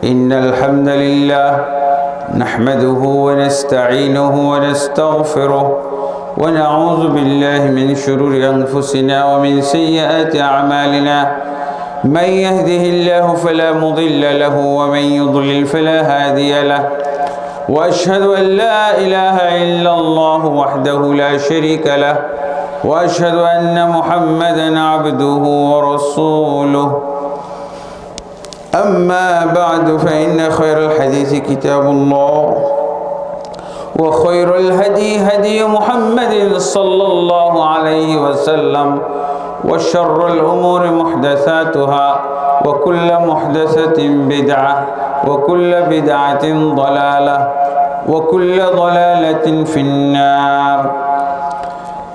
إن الحمد لله نحمده ونستعينه ونستغفره ونعوذ بالله من شرور أنفسنا ومن سيئات أعمالنا من يهده الله فلا مضل له ومن يضلل فلا هادي له وأشهد أن لا إله إلا الله وحده لا شريك له وأشهد أن محمدًا عبده ورسوله أما بعد فإن خير الحديث كتاب الله وخير الهدي هدي محمد صلى الله عليه وسلم وشر الأمور محدثاتها وكل محدثة بدعة وكل بدعة ضلالة وكل ضلالة في النار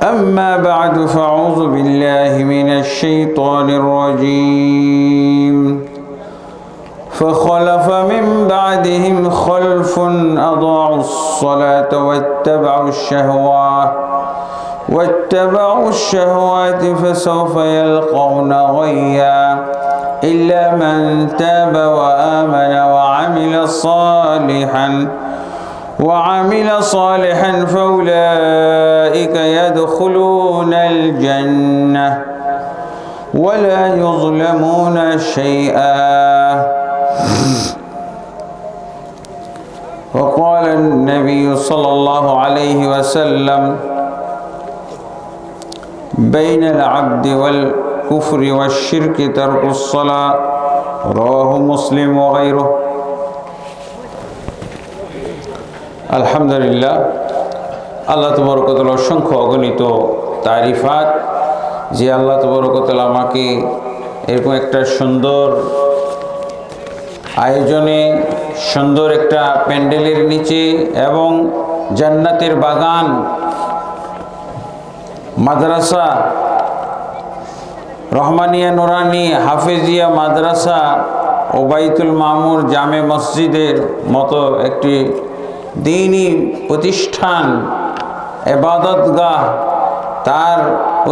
أما بعد فأعوذ بالله من الشيطان الرجيم فخلف من بعدهم خلف أضاعوا الصلاة واتبعوا الشهوات فسوف يلقون غيا إلا من تاب وآمن وعمل صالحا فأولئك يدخلون الجنة ولا يظلمون شيئا وقال النبي صلى الله عليه وسلم بين العبد والكفر والشرك ترك الصلاة رواه مسلم وغيره আলহামদুলিল্লাহ আল্লাহ তাবারক ওয়া তাআলার অসংখ্য অগণিত তারিফাত যে আল্লাহ তাবারক ওয়া তাআলা আমাকে এরকম একটা সুন্দর আয়োজনে সুন্দর একটা প্যান্ডেলের নিচে এবং জান্নাতের বাগান মাদ্রাসা রহমানিয়া নুরানি হাফেজিয়া মাদ্রাসা ও বাইতুল মামুর জামে মসজিদের মতো একটি দ্বীনি প্রতিষ্ঠান ইবাদতগাহ তার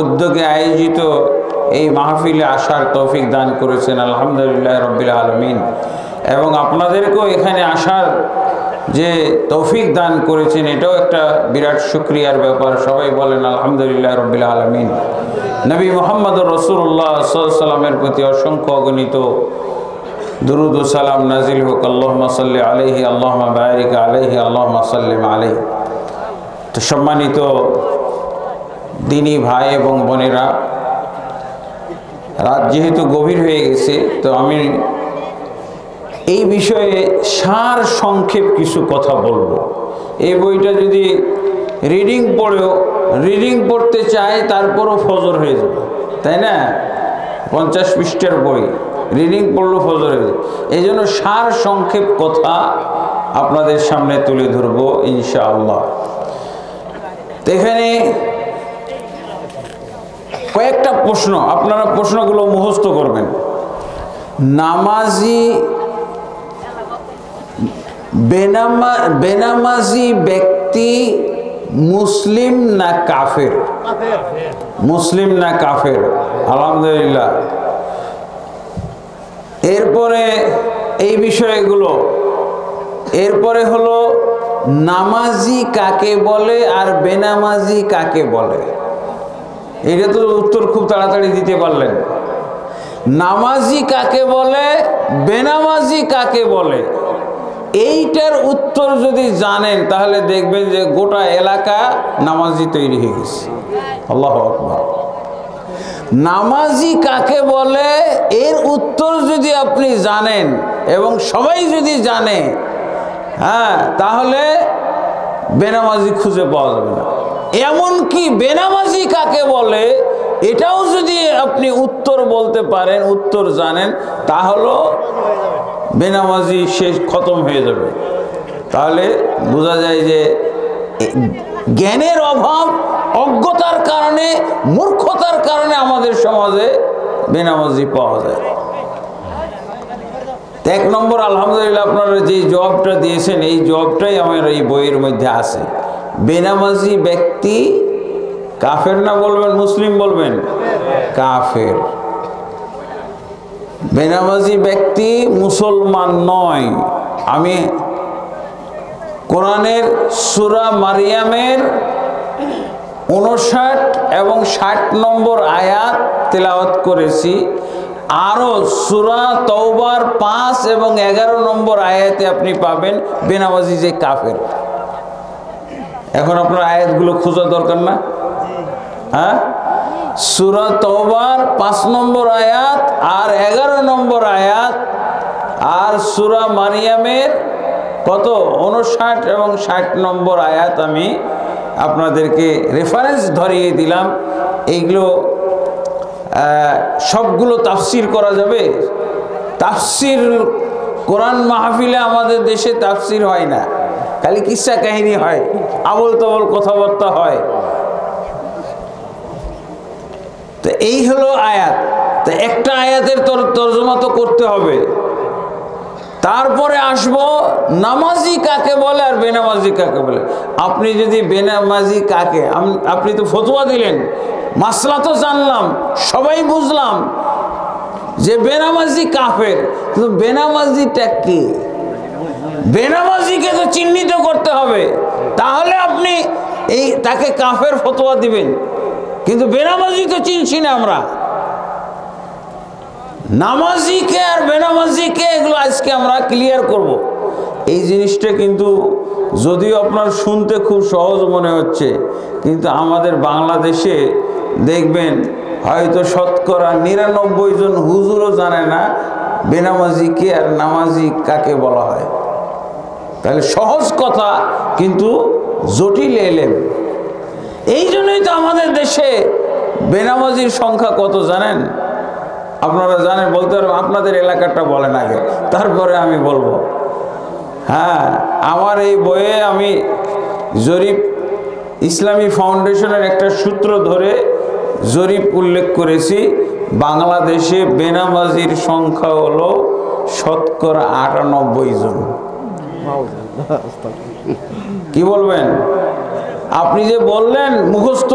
উদ্যোগে আয়োজিত এই মাহফিলে আসার তৌফিক দান করেছেন আলহামদুলিল্লাহ রাব্বিল আলামিন এবং আপনাদেরকেও এখানে আসার যে তৌফিক দান করেছেন এটাও একটা বিরাট শুকরিয়ার ব্যাপার সবাই বলেন আলহামদুলিল্লাহ রাব্বিল আলামিন নবী মুহাম্মদুর রাসূলুল্লাহ সাল্লাল্লাহু আলাইহি ওয়াসাল্লামের প্রতি অসংখ্য অগণিত দুরুদ ও সালাম নাজিল হোক আল্লাহুম্মা সাল্লি আলাইহি আল্লাহুম্মা বারিক আলাইহি আল্লাহুম্মা সাল্লিম আলাইহি তো সম্মানিত দ্বীনি ভাই এবং বোনেরা রাত যেহেতু গভীর হয়ে গেছে তো আমি এই বিষয়ে সার সংক্ষেপ কিছু কথা বলবো এই বইটা যদি রিডিং পড়তে চাই তারপরও ফজর হয়ে যাবে তাই না 50 পৃষ্ঠার বই রিডিং পড়লেও ফজর হয়ে যাবে এই জন্য সার সংক্ষেপ কথা আপনাদের সামনে তুলে ধরবো ইনশাআল্লাহ এখানে কয়েকটা প্রশ্ন আপনারা প্রশ্নগুলো মুখস্থ করবেন বেনামাজি ব্যক্তি মুসলিম না কাফের আলহামদুলিল্লাহ এরপরে এই বিষয়গুলো এরপরে হলো নামাজি কাকে বলে আর বেনামাজি কাকে বলে এটা তো উত্তর খুব তাড়াতাড়ি দিতে পারলেন নামাজি কাকে বলে বেনামাজি কাকে বলে এইটার উত্তর যদি জানেন তাহলে দেখবেন যে গোটা এলাকা নামাজি তৈরি হয়ে গেছে আল্লাহু আকবার নামাজি কাকে বলে এর উত্তর যদি আপনি জানেন এবং সবাই যদি জানে তাহলে বেনামাজি খুঁজে পাওয়া যাবে না এমনকি বেনামাজি কাকে বলে এটাও যদি আপনি উত্তর বলতে পারেন উত্তর জানেন তাহলে বেনামাজি শেষ খতম হয়ে যাবে তাহলে বোঝা যায় যে জ্ঞানের অভাব অজ্ঞতার কারণে মূর্খতার কারণে আমাদের সমাজে বেনামাজি পাওয়া যায় এক নম্বর আলহামদুলিল্লাহ আপনারা যে জবাবটা দিয়েছেন এই জবাবটাই আমার এই বইয়ের মধ্যে আছে বেনামাজি ব্যক্তি কাফের না বলবেন মুসলিম বলবেন কাফের বেনামাজি ব্যক্তি মুসলমান নয়। আমি কোরআনের সূরা মারিয়ামের 59 এবং 60 নম্বর আয়াত তেলাওয়াত করেছি। আরও সূরা তওবার 5 এবং 11 নম্বর আয়াতে আপনি পাবেন বেনামাজি যে কাফের। এখন আপনার আয়াতগুলো খোঁজা দরকার না? হ্যাঁ, সূরা তওবার 5 নম্বর আয়াত আর 11 নম্বর আয়াত, আর সূরা মারিয়ামের কত 59 এবং 60 নম্বর আয়াত আমি আপনাদেরকে রেফারেন্স ধরিয়ে দিলাম। এইগুলো সবগুলো তাফসির করা যাবে। তাফসির কোরআন মাহফিলে আমাদের দেশে তাফসির হয় না, খালি কিসসা কাহিনী হয়, আবল তাবল কথাবার্তা হয়। তো এই হলো আয়াত। তো একটা আয়াতের তর্জমা তো করতে হবে। তারপরে আসবো নামাজি কাকে বলে আর বেনামাজি কাকে বলে। আপনি যদি বেনামাজি কাকে, আপনি তো ফতোয়া দিলেন, মাসলা তো জানলাম, সবাই বুঝলাম যে বেনামাজি কাফের, কিন্তু বেনামাজিটা কে? বেনামাজিকে তো চিহ্নিত করতে হবে, তাহলে আপনি তাকে কাফের ফতোয়া দিবেন। কিন্তু বেনামাজি তো চিনছি না আমরা। নামাজিকে আর বেনামাজিকে এগুলো আজকে আমরা ক্লিয়ার করব। এই জিনিসটা কিন্তু যদিও আপনার শুনতে খুব সহজ মনে হচ্ছে, কিন্তু আমাদের বাংলাদেশে দেখবেন হয়তো শতকরা 99 জন হুজুরও জানে না বেনামাজিকে আর নামাজি কাকে বলা হয়। তাহলে সহজ কথা কিন্তু জটিল এলেম। এই জন্যই তো আমাদের দেশে বেনামাজির সংখ্যা কত জানেন? আপনারা জানেন? বলতে পারবেন? আপনাদের এলাকাটা বলেন আগে, তারপরে আমি বলবো। হ্যাঁ, আমার এই বইয়ে আমি জরিপ ইসলামী ফাউন্ডেশনের একটা সূত্র ধরে জরিপ উল্লেখ করেছি। বাংলাদেশে বেনামাজির সংখ্যা হলো শতকরা 98 জন। কি বলবেন? আপনি যে বললেন মুখস্থ,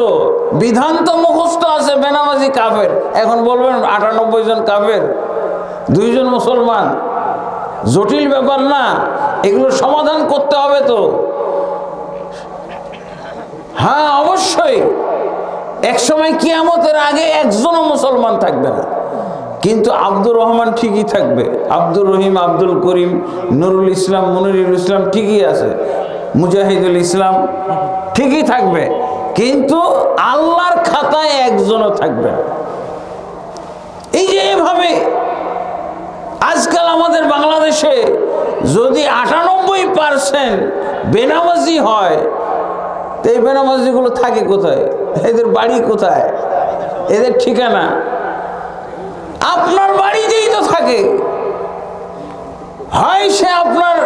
বিধান তো মুখস্থ আছে বেনামাজি কাফের, এখন বলবেন 98 জন কাফের, 2 জন মুসলমান। জটিল ব্যাপার না, এগুলো সমাধান করতে হবে তো। হ্যাঁ, অবশ্যই একসময় কিয়ামতের আগে একজনও মুসলমান থাকবে না, কিন্তু আব্দুর রহমান ঠিকই থাকবে, আব্দুর রহিম, আব্দুল করিম, নুরুল ইসলাম, মনিরুল ইসলাম ঠিকই আছে, মুজাহিদুল ইসলাম ঠিকই থাকবে, কিন্তু আল্লাহর খাতায় একজনও থাকবে না। এই যে এভাবে আজকাল আমাদের বাংলাদেশে যদি 98% বেনামাজি হয়, তো এই বেনামাজিগুলো থাকে কোথায়? এদের বাড়ি কোথায়? এদের ঠিকানা আপনার বাড়িতেই তো থাকে। হয় সে আপনার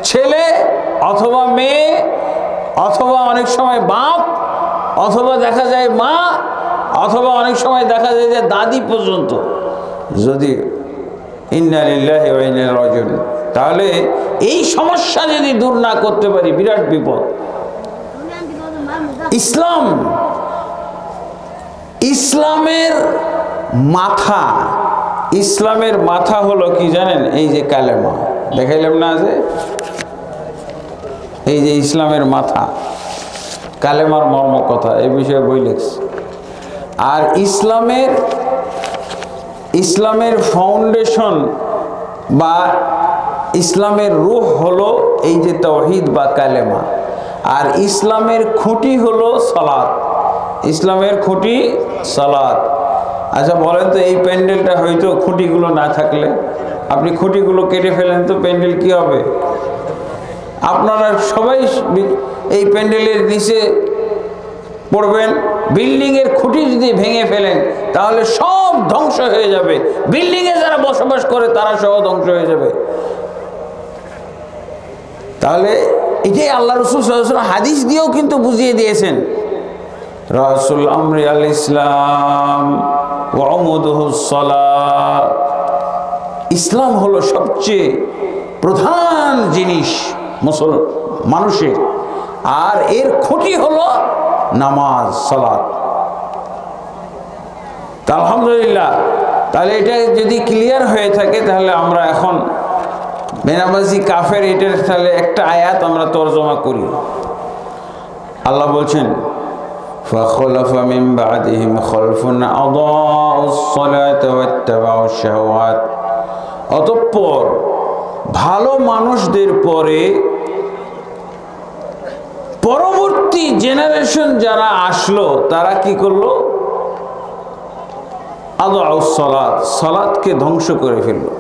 ছেলে অথবা মেয়ে, অথবা অনেক সময় বাপ, অথবা দেখা যায় মা, অথবা অনেক সময় দেখা যায় যে দাদি পর্যন্ত। যদি ইন্না লিল্লাহি ওয়া ইন্না ইলাইহি রাজিউন, তাহলে এই সমস্যা যদি দূর না করতে পারি বিরাট বিপদ। ইসলামের মাথা, ইসলামের মাথা হলো কি জানেন? এই যে কালেমা দেখাইলাম না, যে এই যে ইসলামের মাথা, কালেমার মর্ম কথা, এই বিষয়ে বই লিখছে। আর ইসলামের ফাউন্ডেশন বা ইসলামের রূহ হলো এই যে তাওহীদ বা কালেমা। আর ইসলামের খুঁটি হলো সালাত, ইসলামের খুঁটি সালাত। আচ্ছা বলেন তো, এই প্যান্ডেলটা হয়তো খুঁটিগুলো না থাকলে, আপনি খুঁটিগুলো কেটে ফেলেন তো প্যান্ডেল কি হবে? আপনারা সবাই এই প্যান্ডেলের নিচে পড়বেন। বিল্ডিংয়ের খুঁটি যদি ভেঙে ফেলেন তাহলে সব ধ্বংস হয়ে যাবে, বিল্ডিংয়ে যারা বসবাস করে তারা সহ ধ্বংস হয়ে যাবে। তাহলে এটাই আল্লাহ রাসূল সাল্লাল্লাহু আলাইহি ওয়াসাল্লাম হাদিস দিয়েও কিন্তু বুঝিয়ে দিয়েছেন। রাসূল আমরি আল ইসলাম ওয়া উমুদুহুস সালাত। ইসলাম হলো সবচেয়ে প্রধান জিনিস মানুষের, আর এর খুঁটি হলো নামাজ, সালাত। আলহামদুলিল্লাহ, তাহলে এটা যদি ক্লিয়ার হয়ে থাকে তাহলে আমরা এখন বেনামাজি কাফের এটার তাহলে একটা আয়াত আমরা তরজমা করি। আল্লাহ বলছেন فَخَلَفَ مِنْ بَعْدِهِمْ خَلْفٌ أَضَاعُوا الصَّلَاةَ وَاتَّبَعُوا الشَّهَوَاتِ। অতঃপর ভালো মানুষদের পরে পরবর্তী জেনারেশন যারা আসলো তারা কি করলো? আদাউস সালাত, সালাতকে ধ্বংস করে ফেললো।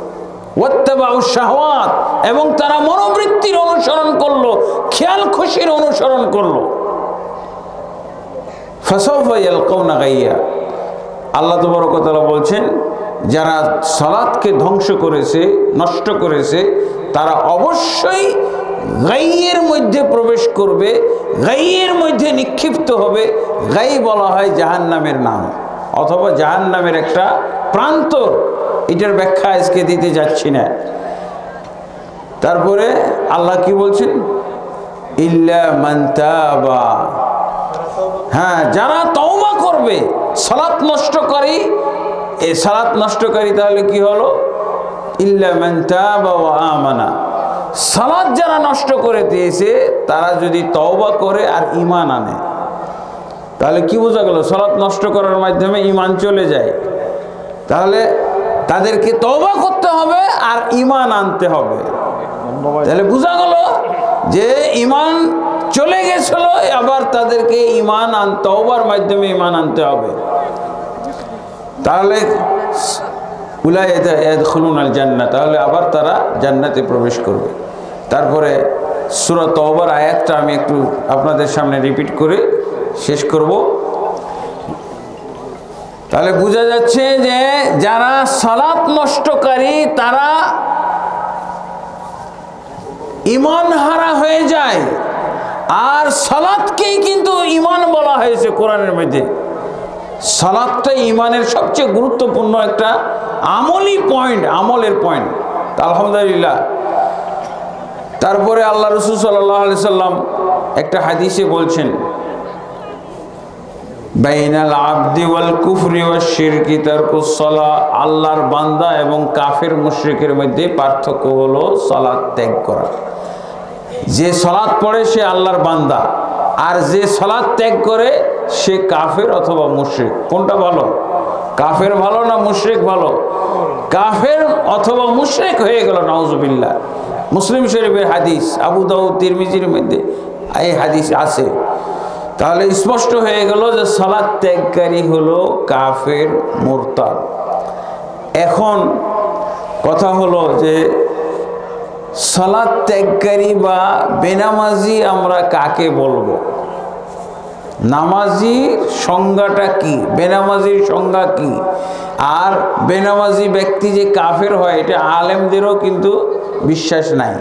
ওয়াত্তাবাউশ শাহওয়াত, এবং তারা মনোবৃত্তির অনুসরণ করলো, খেয়াল খুশির অনুসরণ করলো। ফাসাউফা ইয়ালকাউনা গাইয়া। আল্লাহ তাবারক ওয়া তাআলা বলছেন যারা সালাতকে ধ্বংস করেছে, নষ্ট করেছে, তারা অবশ্যই গাইয়ের মধ্যে প্রবেশ করবে, গাইয়ের মধ্যে নিক্ষিপ্ত হবে। গাই বলা হয় জাহান্নামের নাম অথবা জাহান্নামের একটা প্রান্তর। এটার ব্যাখ্যা আজকে দিতে যাচ্ছি না। তারপরে আল্লাহ কি বলছেন? ইল্লা মান তাবা, হ্যাঁ, যারা তওবা করবে। সালাত নষ্টকারী, এই সালাত নষ্টকারী তাহলে কি হলো? ইল্লা মান তাবা ওয়া আমানা। সালাত যারা নষ্ট করে দিয়েছে তারা যদি তওবা করে আর ঈমান আনে, তাহলে কি বোঝা গেল? সালাত নষ্ট করার মাধ্যমে ঈমান চলে যায়। তাহলে তাদেরকে তওবা করতে হবে আর ঈমান আনতে হবে। তাহলে বোঝা গেল যে ঈমান চলে গেছিল, আবার তাদেরকে ঈমান তওবার মাধ্যমে ঈমান আনতে হবে। তাহলে উলাইকা ইয়াদখুলুনাল জান্নাহ, তাহলে আবার তারা জান্নাতে প্রবেশ করবে। তারপরে সূরা তওবার আয়াতটা আমি একটু আপনাদের সামনে রিপিট করে শেষ করব। তাহলে বোঝা যাচ্ছে যে যারা সালাত নষ্টকারী তারা ঈমান হারা হয়ে যায়। আর সালাতকেই কিন্তু ঈমান বলা হয়েছে কোরআনের মধ্যে। সালাতটা ঈমানের সবচেয়ে গুরুত্বপূর্ণ একটা আমলি পয়েন্ট, আমলের পয়েন্ট। আলহামদুলিল্লাহ। তারপরে আল্লাহ রাসূল সাল্লাল্লাহু আলাইহি সাল্লাম একটা হাদিসে বলছেন বাইনাল আবদি ওয়াল কুফরি ওয়াশ শিরকি তারকুস সালাহ। আল্লাহর বান্দা এবং কাফের মুশরিকের মধ্যে পার্থক্য হলো সালাত ত্যাগ করা। যে সালাত পড়ে সে আল্লাহর বান্দা, আর যে সালাত ত্যাগ করে সে কাফের অথবা মুশরিক। কোনটা ভালো? কাফের ভালো না মুশরিক ভালো? কাফের অথবা মুশরিক হয়ে গেল, নাউজুবিল্লাহ। মুসলিম শরীফের হাদিস, আবু দাউদ তিরমিজির মধ্যে এই হাদিস আছে। তাহলে স্পষ্ট হয়ে গেল যে সালাত ত্যাগকারী হলো কাফের, মুরতাদ। এখন কথা হলো যে সালাত ত্যাগকারী বা বেনামাজি আমরা কাকে বলবো? নামাজির সংজ্ঞাটা কি, বেনামাজির সংজ্ঞা কি? আর বেনামাজি ব্যক্তি যে কাফের হয় এটা আলেমদেরও কিন্তু বিশ্বাস নাই।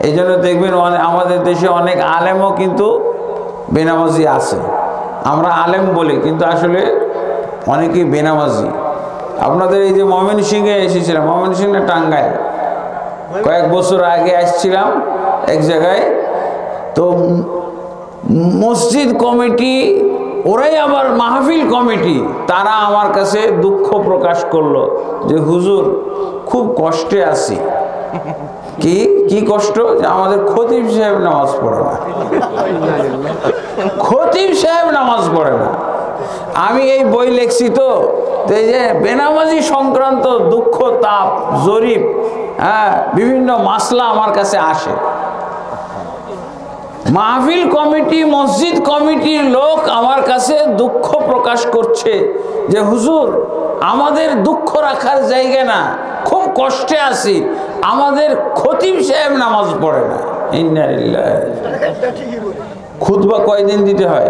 এই জন্য দেখবেন আমাদের দেশে অনেক আলেমও কিন্তু বেনামাজি আছে। আমরা আলেম বলি কিন্তু আসলে অনেকেই বেনামাজি। আপনাদের এই যে ময়মনসিংহে এসেছিলাম, ময়মনসিংহ না টাঙ্গাইল, কয়েক বছর আগে আসছিলাম এক জায়গায়। তো মসজিদ কমিটি, ওরাই আবার মাহফিল কমিটি, তারা আমার কাছে দুঃখ প্রকাশ করলো যে হুজুর খুব কষ্টে আছি। কি কি কষ্ট? যে আমাদের খতিব সাহেব নামাজ পড়ে না, খতিব সাহেব নামাজ পড়ে না। আমি এই বই লিখছি, তো এই যে বেনামাজি সংক্রান্ত দুঃখ, তাপ, জরিপ, হ্যাঁ, বিভিন্ন মাসলা আমার কাছে আসে। মাহফিল কমিটি, মসজিদ কমিটির লোক আমার কাছে দুঃখ প্রকাশ করছে যে হুজুর আমাদের দুঃখ রাখার জায়গা না, খুব কষ্টে আছি, আমাদের খতিব সাহেব নামাজ পড়ে না। খুতবা কয়দিন দিতে হয়?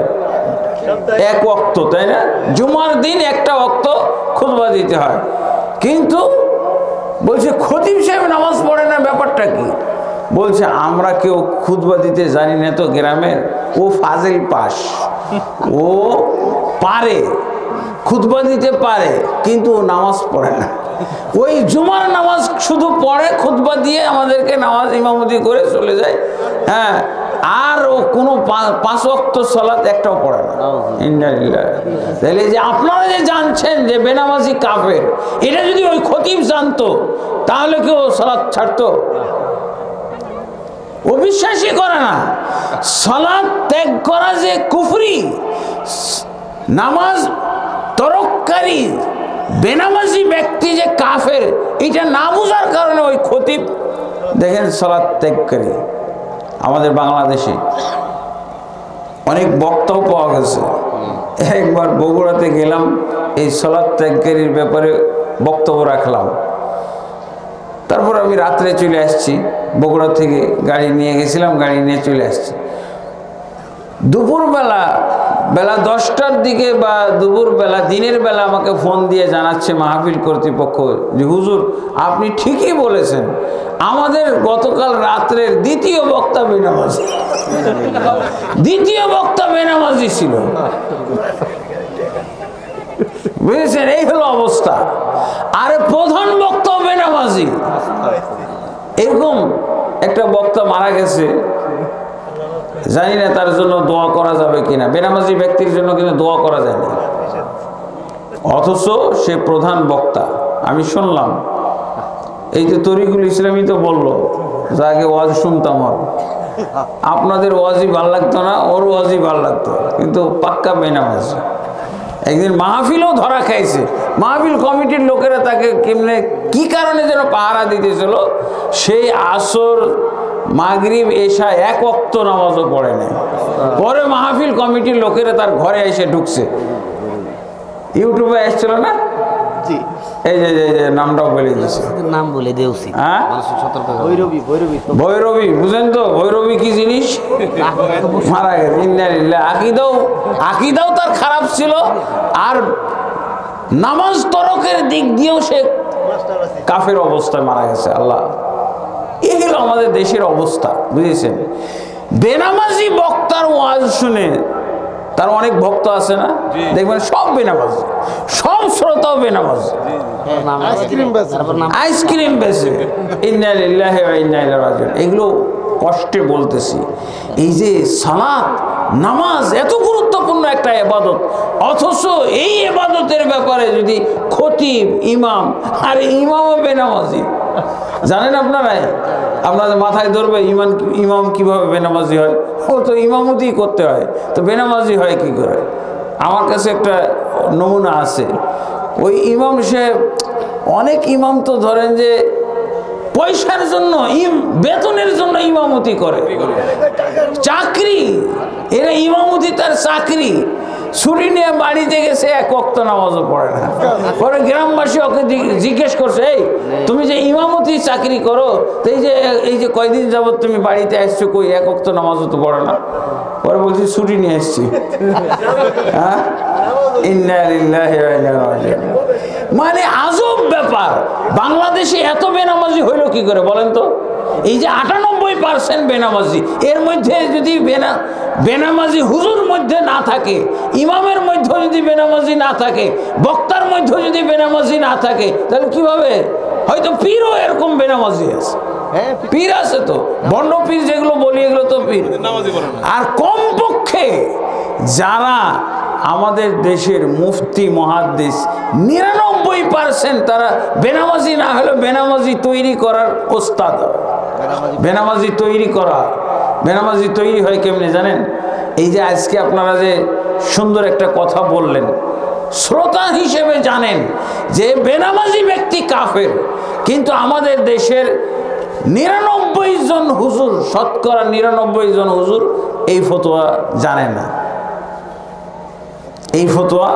এক ওয়াক্ত, তাই না? জুমার দিন একটা ওয়াক্ত খুতবা দিতে হয়, কিন্তু বলছে খতিব সাহেব নামাজ পড়ে না, ব্যাপারটা কি? বলছে আমরা কেউ খুতবা দিতে জানি না তো গ্রামের, ও ফাজিল পাস, ও পারে খুতবা দিতে পারে কিন্তু ও নামাজ পড়ে না। ওই জুমার নামাজ শুধু পড়ে, খুতবা দিয়ে আমাদেরকে নামাজ ইমামতি করে চলে যায়। হ্যাঁ, আর ও কোনো 5 ওয়াক্ত সালাত একটাও পড়ে না। ইন্নালিল্লাহ। তাহলে যে আপনারা যে জানছেন যে বেনামাজি কাফের, এটা যদি ওই খতিব জানতো তাহলে কি ও সালাত ছাড়তো? ও বিশ্বাসই করে না। সালাত ত্যাগ করা যে কুফরি, নামাজ তরককারী বেনামাজি ব্যক্তি যে কাফের, এটা না বুঝার কারণে ওই খতিব দেখেন সালাত ত্যাগকারী। আমাদের বাংলাদেশে অনেক বক্তাও পাওয়া গেছে। একবার বগুড়াতে গেলাম, এই সালাত ত্যাগকারীর ব্যাপারে বক্তব্য রাখলাম। তারপর আমি রাত্রে চলে আসছি, বগুড়া থেকে গাড়ি নিয়ে গেছিলাম, গাড়ি নিয়ে চলে আসছি। দুপুরবেলা বেলা 10টার দিকে বা দুপুরবেলা দিনের বেলা আমাকে ফোন দিয়ে জানাচ্ছে মাহফিল কর্তৃপক্ষ যে হুজুর আপনি ঠিকই বলেছেন, আমাদের গতকাল রাত্রের দ্বিতীয় বক্তা বেনামাজি। দ্বিতীয় বক্তা বেনামাজি ছিল, বুঝেছেন? এই হলো অবস্থা। আরে প্রধান বক্তা বেনামাজি। এরকম একটা বক্তা মারা গেছে, জানি না তার জন্য দোয়া করা যাবে কিনা। বেনামাজি ব্যক্তির জন্য কিন্তু দোয়া করা যায় না, অথচ সে প্রধান বক্তা। আমি শুনলাম, এই যে তরিকুল ইসলামী তো বললো যাকে ওয়াজ শুনতাম, আপনাদের ওয়াজই ভাল লাগতো না, ওর ওয়াজই ভাল লাগতো, কিন্তু পাক্কা বেনামাজি। একদিন মাহফিলও ধরা খাইছে, মাহফিল কমিটির লোকেরা তাকে কেমনে কি কারণে যেন পাহারা দিতেছিল, সেই আসর মাগরিব এশা 1 ওয়াক্ত নামাজও পড়ে নাই। পরে মাহফিল কমিটির লোকেরা তার ঘরে এসে ঢুকছে, ইউটিউবে এসেছিল না, এই যে নামটাও বলে দিয়েছে, নাম বলে দেউছি। হ্যাঁ, ভৈরবী বুঝেন তো? ভৈরবী কি জিনিস? মারা গেছে। ইন্নালিল্লাহ। আকিদাও তার খারাপ ছিল, আর নামাজ তরকের দিক দিয়েও সে কাফের অবস্থায় মারা গেছে। আল্লাহ, এই হলো আমাদের দেশের অবস্থা, বুঝেছেন? বেনামাজি বক্তার ওয়াজ শুনে তার অনেক ভক্ত আছে না, দেখবেন সব বেনামাজি, সব শ্রোতাও বেনামাজি, আইসক্রিম বেচে। ইন্নালিল্লাহি ওয়া ইন্না ইলাইহি রাজিউন। এগুলো কষ্টে বলতেছি। এই যে সালাত নামাজ এত গুরুত্বপূর্ণ একটা ইবাদত, অথচ এই ইবাদতের ব্যাপারে যদি খতিব ইমাম, আর ইমামও বেনামাজি, জানেন আপনারাই? আপনাদের মাথায় ধরবে ইমাম কিভাবে বেনামাজি হয়? ও তো ইমামতি করতে হয়, তো বেনামাজি হয় কি করে? আমার কাছে একটা নমুনা আছে। ওই ইমাম সাহেব, অনেক ইমাম তো ধরেন যে পয়সার জন্য, বেতনের জন্য ইমামতি করে, চাকরি, এরা ইমামতি তার চাকরি। ছুটি নিয়ে বাড়িতে গেছে, 1 ওয়াক্ত নামাজও পড়ে না। পরে গ্রামবাসী ওকে জিজ্ঞেস করছে, এই তুমি যে ইমামতি চাকরি করো, তো এই যে কয়দিন যাবত তুমি বাড়িতে আসছো, কই 1 ওয়াক্ত নামাজও তো পড়ে না? পরে বলছি ছুটি নিয়ে এসছি। হ্যাঁ, ইন্নালিল্লাহি ওয়া ইন্না ইলাইহি রাজিউন। মানে আজব ব্যাপার, বাংলাদেশে এত বেনামাজি হইল কি করে বলেন তো? এই যে 98% বেনামাজি, এর মধ্যে যদি বেনামাজি হুজুর মধ্যে না থাকে, ইমামের মধ্যে যদি বেনামাজি না থাকে, বক্তার মধ্যে যদি বেনামাজি না থাকে, তাহলে কিভাবে? হয়তো পীরও এরকম বেনামাজি আছে, পীর আছে তো, বন্ড পীর যেগুলো বলি, এগুলো তো পীর। আর কমপক্ষে যারা আমাদের দেশের মুফতি মুহাদ্দিস 99% তারা বেনামাজি না হলে বেনামাজি তৈরি করার ওস্তাদ। বেনামাজি তৈরি করা, বেনামাজি তৈরি হয় কেমনে জানেন? এই যে আজকে আপনারা যে সুন্দর একটা কথা বললেন, শ্রোতা হিসেবে জানেন যে বেনামাজি ব্যক্তি কাফের, কিন্তু আমাদের দেশের 99 জন হুজুর, শতকরা 99 জন হুজুর এই ফতোয়া জানে না। এই ফতোয়া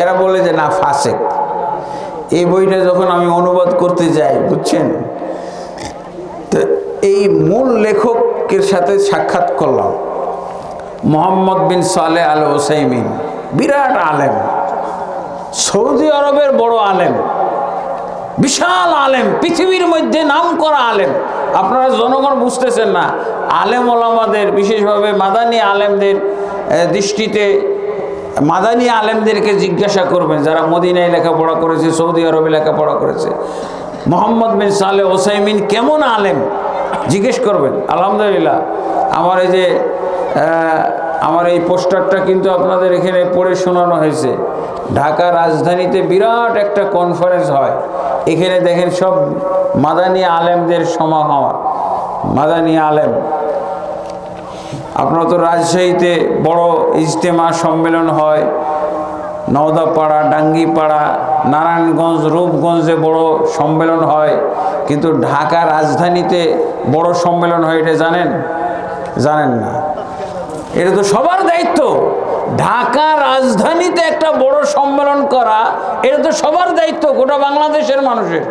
এরা বলে যে না ফাসেক। এই বইটা যখন আমি অনুবাদ করতে যাই, বুঝছেন, তো এই মূল লেখকের সাথে সাক্ষাৎ করলাম, মোহাম্মদ বিন সালেহ আল উসাইমিন, বিরাট আলেম, সৌদি আরবের বড় আলেম, বিশাল আলেম, পৃথিবীর মধ্যে নাম করা আলেম। আপনারা জনগণ বুঝতেছেন না, আলেম ওলামাদের, বিশেষভাবে মাদানী আলেমদের দৃষ্টিতে, মাদানী আলেমদেরকে জিজ্ঞাসা করবেন যারা মদিনায় লেখাপড়া করেছে, সৌদি আরবে লেখাপড়া করেছে, মোহাম্মদ বিন সালেহ উসাইমিন কেমন আলেম জিজ্ঞেস করবেন। আলহামদুলিল্লাহ আমার এই যে আমার এই পোস্টারটা কিন্তু আপনাদের এখানে পড়ে শোনানো হয়েছে। ঢাকা রাজধানীতে বিরাট একটা কনফারেন্স হয়, এখানে দেখেন সব মাদানী আলেমদের সমাহার, মাদানী আলেম। আপনার তো রাজশাহীতে বড় ইজতেমা সম্মেলন হয়, নওদাপাড়া, ডাঙ্গিপাড়া, নারায়ণগঞ্জ, রূপগঞ্জে বড় সম্মেলন হয়, কিন্তু ঢাকা রাজধানীতে বড় সম্মেলন হয় এটা জানেন? জানেন না। এটা তো সবার দায়িত্ব। ঢাকা রাজধানীতে একটা বড় সম্মেলন করা এটা তো সবার দায়িত্ব, গোটা বাংলাদেশের মানুষের।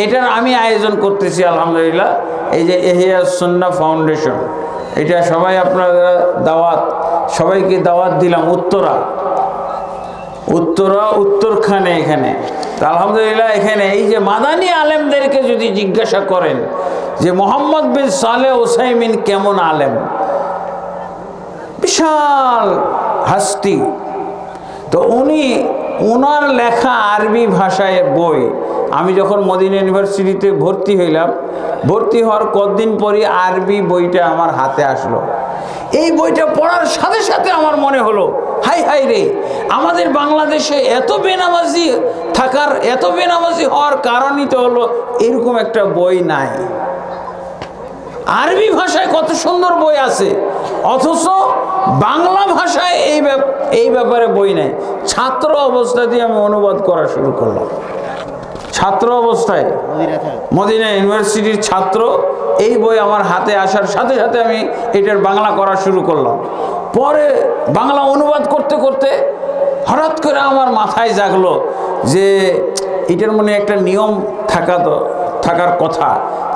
এটার আমি আয়োজন করতেছি আলহামদুলিল্লাহ। এই যে ইহিয়া সুন্নাহ ফাউন্ডেশন, এটা সবাই আপনারা দাওয়াত, সবাইকে দাওয়াত দিলাম। উত্তরখানে এখানে আলহামদুলিল্লাহ। এখানে এই যে মাদানী আলেমদেরকে যদি জিজ্ঞাসা করেন যে মোহাম্মদ বিন সালেহ উসাইমিন কেমন আলেম, বিশাল হাস্তি, তো ওনার লেখা আরবি ভাষায় বই, আমি যখন মদিনা ইউনিভার্সিটিতে ভর্তি হইলাম, ভর্তি হওয়ার কতদিন পরই আরবি বইটা আমার হাতে আসলো। এই বইটা পড়ার সাথে সাথে আমার মনে হলো, হাই হাই রে, আমাদের বাংলাদেশে এত বেনামাজি থাকার, এত বেনামাজি হওয়ার কারণই তো হলো এরকম একটা বই নাই। আরবি ভাষায় কত সুন্দর বই আছে, অথচ বাংলা ভাষায় এই ব্যাপারে বই নাই। ছাত্র অবস্থাতেই আমি অনুবাদ করা শুরু করলাম। ছাত্র অবস্থায় মদিনা ইউনিভার্সিটির ছাত্র, এই বই আমার হাতে আসার সাথে সাথে আমি এটার বাংলা করা শুরু করলাম। পরে বাংলা অনুবাদ করতে করতে হঠাৎ করে আমার মাথায় জাগলো যে এটার মনে একটা নিয়ম থাকার কথা,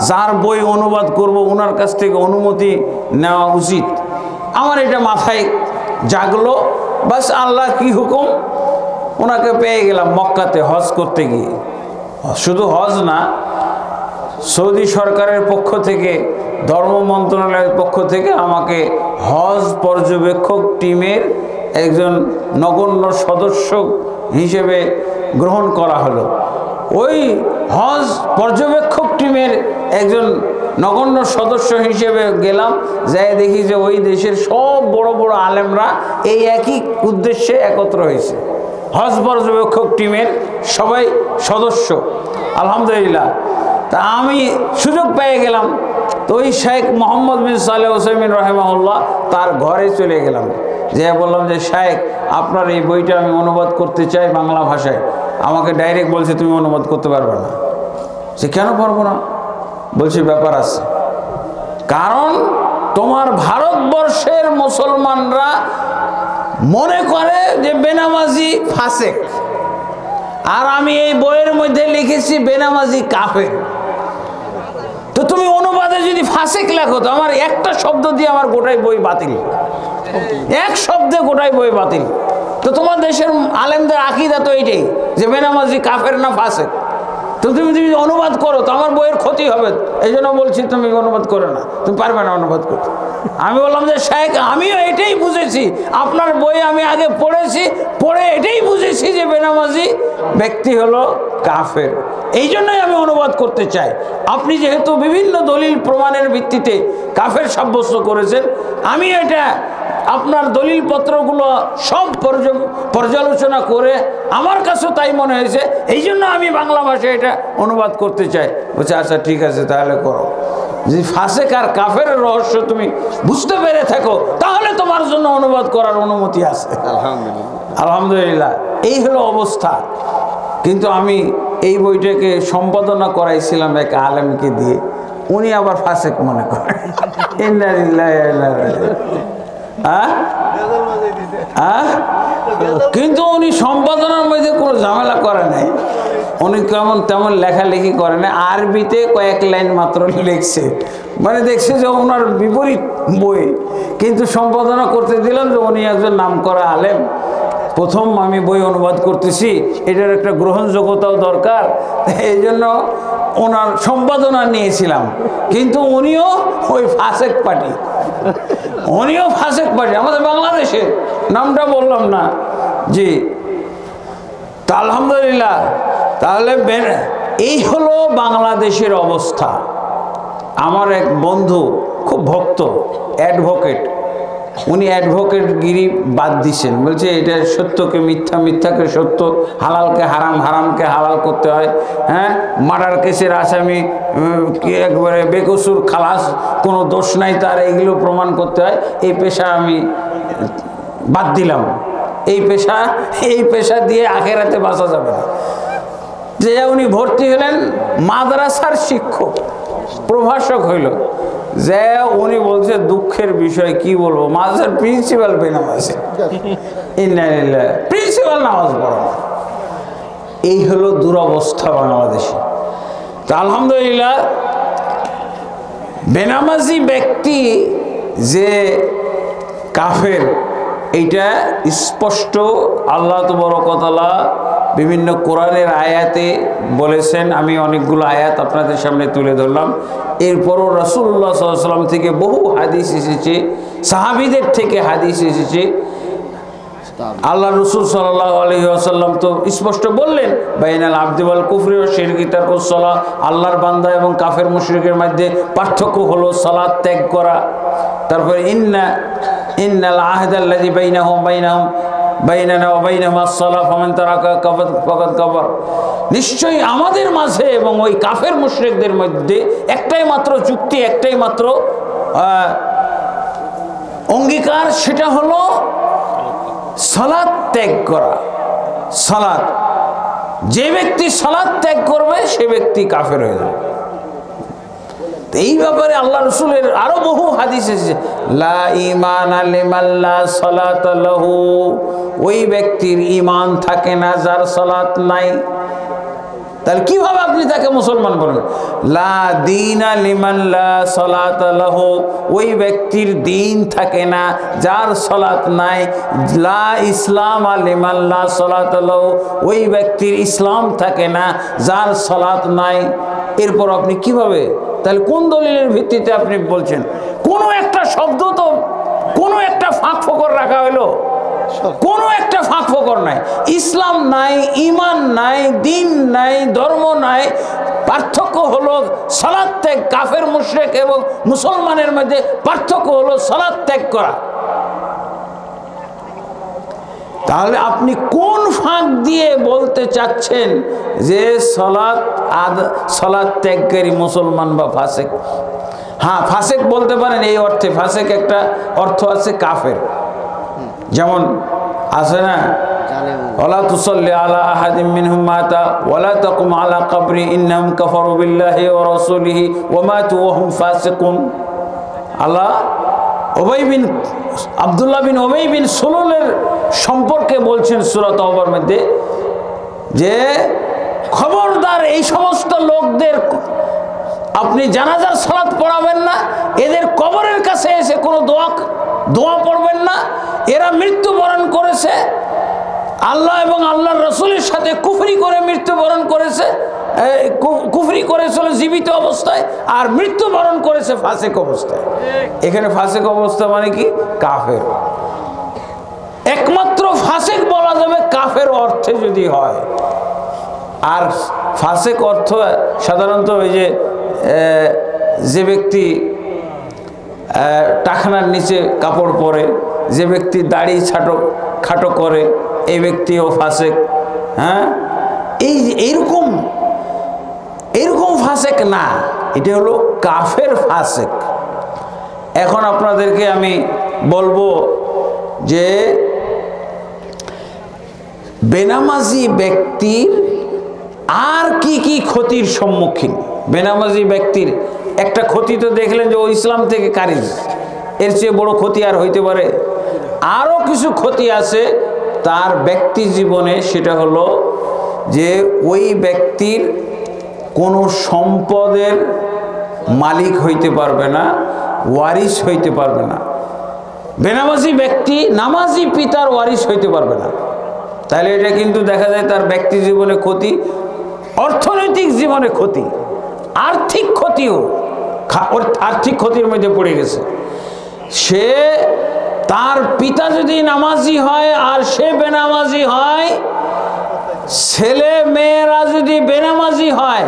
যার বই অনুবাদ করব ওনার কাছ থেকে অনুমতি নেওয়া উচিত। আমার এটা মাথায় জাগলো, বাস আল্লাহ কি হুকুম, ওনাকে পেয়ে গেলাম মক্কাতে হজ করতে গিয়ে। শুধু হজ না, সৌদি সরকারের পক্ষ থেকে, ধর্ম মন্ত্রণালয়ের পক্ষ থেকে আমাকে হজ পর্যবেক্ষক টিমের একজন নগণ্য সদস্য হিসেবে গ্রহণ করা হলো। ওই হজ পর্যবেক্ষক টিমের একজন নগণ্য সদস্য হিসেবে গেলাম, যাই দেখি যে ওই দেশের সব বড় বড় আলেমরা এই একই উদ্দেশ্যে একত্র হয়েছে। হজ পর্যবেক্ষক টিমের সবাই সদস্য আলহামদুলিল্লাহ। তা আমি সুযোগ পেয়ে গেলাম, তো ওই শেখ মোহাম্মদ বিন সালেহ উসাইমিন রাহিমাহুল্লাহ তার ঘরে চলে গেলাম, যে বললাম যে শেখ, আপনার এই বইটা আমি অনুবাদ করতে চাই বাংলা ভাষায়। আমাকে ডাইরেক্ট বলছে তুমি অনুবাদ করতে পারবে না। সে কেন পারবো না? বলছি ব্যাপার আছে, কারণ তোমার ভারতবর্ষের মুসলমানরা মনে করে যে বেনামাজি ফাসেক, আর আমি এই বইয়ের মধ্যে লিখেছি বেনামাজি কাফের। তো তুমি অনুবাদে যদি ফাসেক লেখো তো আমার একটা শব্দ দিয়ে আমার গোটাই বই বাতিল, এক শব্দে গোটাই বই বাতিল। তো তোমার দেশের আলেমদের আকীদা তো এইটাই যে বেনামাজি কাফের না ফাসেক। তো তুমি যদি অনুবাদ করো তো আমার বইয়ের ক্ষতি হবে, এই জন্য বলছি তুমি অনুবাদ করো না, তুমি পারবে না অনুবাদ করতে। আমি বললাম যে শেখ, আমিও এটাই বুঝেছি, আপনার বই আমি আগে পড়েছি, পড়ে এটাই বুঝেছি যে বেনামাজি ব্যক্তি হলো কাফের, এই জন্যই আমি অনুবাদ করতে চাই। আপনি যেহেতু বিভিন্ন দলিল প্রমাণের ভিত্তিতে কাফের সাব্যস্ত করেছেন, আমি এটা আপনার দলিলপত্রগুলো সব পর্যালোচনা করে আমার কাছেও তাই মনে হয়েছে, এই জন্য আমি বাংলা ভাষায় এটা অনুবাদ করতে চাই। বলছে আচ্ছা ঠিক আছে, তাহলে করো। যদি ফাসেক আর কাফের রহস্য তুমি বুঝতে পেরে থাকো তাহলে তোমার জন্য অনুবাদ করার অনুমতি আছে। আলহামদুলিল্লাহ, এই হলো অবস্থা। কিন্তু আমি এই বইটাকে সম্পাদনা করাইছিলাম এক আলেমকে দিয়ে, উনি আবার ফাসেক মনে করেন। কিন্তু উনি সম্পাদনার মধ্যে কোনো ঝামেলা করে নাই, উনি তেমন লেখালেখি করে না, আরবিতে কয়েক লাইন মাত্র লিখছে, মানে দেখছে যে ওনার বিপরীত বই, কিন্তু সম্পাদনা করতে দিলাম যে উনি একজন নামকরা আলেম, প্রথম আমি বই অনুবাদ করতেছি, এটার একটা গ্রহণযোগ্যতাও দরকার, এই জন্য ওনার সম্পাদনা নিয়েছিলাম। কিন্তু উনিও ওই ফাসেক পার্টি, আমাদের বাংলাদেশে, নামটা বললাম না জি। তা আলহামদুলিল্লাহ, তাহলে এই হলো বাংলাদেশের অবস্থা। আমার এক বন্ধু খুব ভক্ত, অ্যাডভোকেট। উনি অ্যাডভোকেট গিরি বাদ দিছেন, বলছে এটা সত্যকে মিথ্যা, মিথ্যাকে সত্য, হালালকে হারাম, হারামকে হালাল করতে হয়। হ্যাঁ, মার্ডার কেসের আসামি একবারে বেকসুর খালাস, কোনো দোষ নাই তার, এইগুলো প্রমাণ করতে হয়। এই পেশা আমি বাদ দিলাম, এই পেশা দিয়ে আখেরাতে বাঁচা যাবে না। যে উনি ভর্তি হলেন মাদ্রাসার শিক্ষক, প্রভাষক হইল। যে উনি বলছে দুঃখের বিষয়, কি বলবো, মাদ্রাসার প্রিন্সিপাল বেনামাজি, প্রিন্সিপাল নামাজ পড়ে। এই হলো দুরবস্থা বাংলাদেশে। তো আলহামদুলিল্লাহ, বেনামাজি ব্যক্তি যে কাফের, এইটা স্পষ্ট আল্লাহ তাবারক ওয়া তাআলা বিভিন্ন কোরআনের আয়াতে বলেছেন। আমি অনেকগুলো আয়াত আপনাদের সামনে তুলে ধরলাম। এরপরও রাসূলুল্লাহ সাল্লাল্লাহু আলাইহি ওয়াসাল্লাম থেকে বহু হাদিস এসেছে, সাহাবীদের থেকে হাদিস এসেছে। আল্লাহ রসুল সাল্লাল্লাহু আলাইহি ওয়াসাল্লাম তো স্পষ্ট বললেন, বাইনাল আবদি ওয়াল কুফরি ওয়া শিরকি তারকুস সালাহ, আল্লাহর বান্দা এবং কাফের মুশরিকের মধ্যে পার্থক্য হলো সালাত ত্যাগ করা। তারপরে ইন্নাল আহদাল্লাযী বাইনানা ওয়া বাইনাহুম আস-সালাহ ফামান তারাকা ফাকাদ কাফার। নিশ্চয়ই আমাদের মাঝে এবং ওই কাফের মুশরিকদের মধ্যে একটাই মাত্র চুক্তি, একটাই মাত্র অঙ্গীকার, সেটা হলো সালাত ত্যাগ করা। সালাত, যে ব্যক্তি সালাত ত্যাগ করবে সে ব্যক্তি কাফের হয়ে যাবে। এই ব্যাপারে আল্লাহ রসুলের আরো বহু হাদিস এসেছে, লা ঈমানা লিমান লা সালাতা লাহু, ওই ব্যক্তির ঈমান থাকে না যার সালাত নাই। তাহলে কিভাবে আপনি তাকে মুসলমান বলবেন? লা দীনা লিমান লা সালাতা লাহু, ওই ব্যক্তির দিন থাকে না যার সালাত নাই। লা ইসলাম লিমান লা সালাতা লাহু, ওই ব্যক্তির ইসলাম থাকে না যার সালাত নাই। এরপর আপনি কিভাবে, তাহলে কোন দলিলের ভিত্তিতে আপনি বলছেন? কোনো একটা শব্দ তো, কোনো একটা ফাঁক ফোকর রাখা হলো, কোনো একটা ফাঁক ফোকর নাই। ইসলাম নাই, ঈমান নাই, দিন নাই, ধর্ম নাই, পার্থক্য হলো সালাত ত্যাগ। কাফের মুশরিক এবং মুসলমানের মধ্যে পার্থক্য হলো সালাত ত্যাগ করা। তাহলে আপনি কোন ফাঁক দিয়ে বলতে চাচ্ছেন যে সালাত ত্যাগকারী মুসলমান বা ফাসেক? হ্যাঁ, ফাসেক বলতে পারেন এই অর্থে। ফাসেক একটা অর্থ আছে কাফের, যেমন আছে না, ওয়ালা তুসাল্লি আলা আহাদিম মিনহুম মাতা ওয়ালা তাকুম আলা কবরি ইন্নাহুম কাফারু বিল্লাহি ওয়া রাসূলিহি ওয়া মাতু ওয়া হুম ফাসিকুন। আল্লাহ আব্দুল্লাহ বিন উবাই বিন সুলুলের সম্পর্কে বলছেন সূরা তাওবার মধ্যে, যে খবরদার এই সমস্ত লোকদের আপনি জানাজার সালাত পড়াবেন না, এদের কবরের কাছে এসে কোনো দোয়া পড়বেন না। এরা মৃত্যুবরণ করেছে আল্লাহ এবং আল্লাহর রাসূলের সাথে কুফরি করে মৃত্যুবরণ করেছে, কুফরি করেছিল জীবিত অবস্থায়, আর মৃত্যুবরণ করেছে ফাসিক অবস্থায়। এখানে ফাসিক অবস্থা মানে কি? কাফের। একমাত্র ফাসিক বলা যাবে কাফের অর্থে যদি হয়। আর ফাসিক অর্থ সাধারণত ওই যে ব্যক্তি টাকনার নিচে কাপড় পরে, যে ব্যক্তি দাড়ি খাটো করে, এই ব্যক্তিও ফাসিক। হ্যাঁ, এইরকম ফাসিক না, এটা হলো কাফের ফাসিক। এখন আপনাদেরকে আমি বলবো যে বেনামাজি ব্যক্তির আর কি কি ক্ষতির সম্মুখীন। বেনামাজি ব্যক্তির একটা ক্ষতি তো দেখলেন যে ও ইসলাম থেকে খারিজ, এর চেয়ে বড় ক্ষতি আর হইতে পারে? আরও কিছু ক্ষতি আছে তার ব্যক্তি জীবনে। সেটা হলো যে ওই ব্যক্তির কোনো সম্পদের মালিক হইতে পারবে না, ওয়ারিস হইতে পারবে না। বেনামাজি ব্যক্তি নামাজি পিতার ওয়ারিস হইতে পারবে না। তাহলে এটা কিন্তু দেখা যায় তার ব্যক্তি জীবনে ক্ষতি, অর্থনৈতিক জীবনে ক্ষতি, আর্থিক ক্ষতিও, আর্থিক ক্ষতির মধ্যে পড়ে গেছে। সে তার পিতা যদি নামাজি হয় আর সে বেনামাজি হয়, ছেলে মেয়েরা যদি বেনামাজি হয়,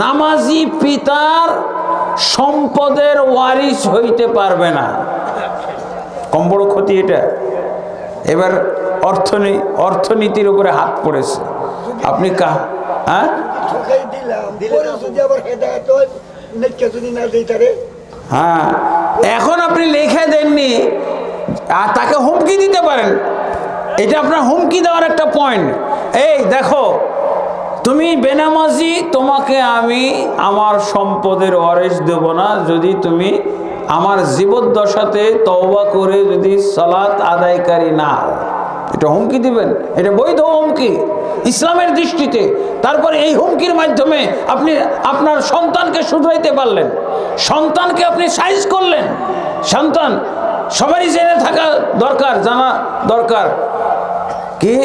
নামাজি পিতার সম্পদের ওয়ারিস হইতে পারবে না। কম বড় ক্ষতি এটা। এবার অর্থনীতির উপরে হাত পড়েছে। আপনি হ্যাঁ, এখন আপনি লেখা দেননি আর তাকে হুমকি দিতে পারেন। এটা আপনার হুমকি দেওয়ার একটা পয়েন্ট। এই দেখো, তুমি বেনামাজি, তোমাকে আমি আমার সম্পদের ওয়ারিস দেব না যদি তুমি আমার জীবদ্দশাতে তওবা করে যদি সালাত আদায়কারী না হও। এটা হুমকি দিবেন, এটা বৈধ হুমকি ইসলামের দৃষ্টিতে। তারপরে এই হুমকির মাধ্যমে আপনি আপনার সন্তানকে শুধরাইতে পারলেন, সন্তানকে আপনি সাইজ করলেন। সন্তান সবারই জেনে থাকা দরকার, জানা দরকার কি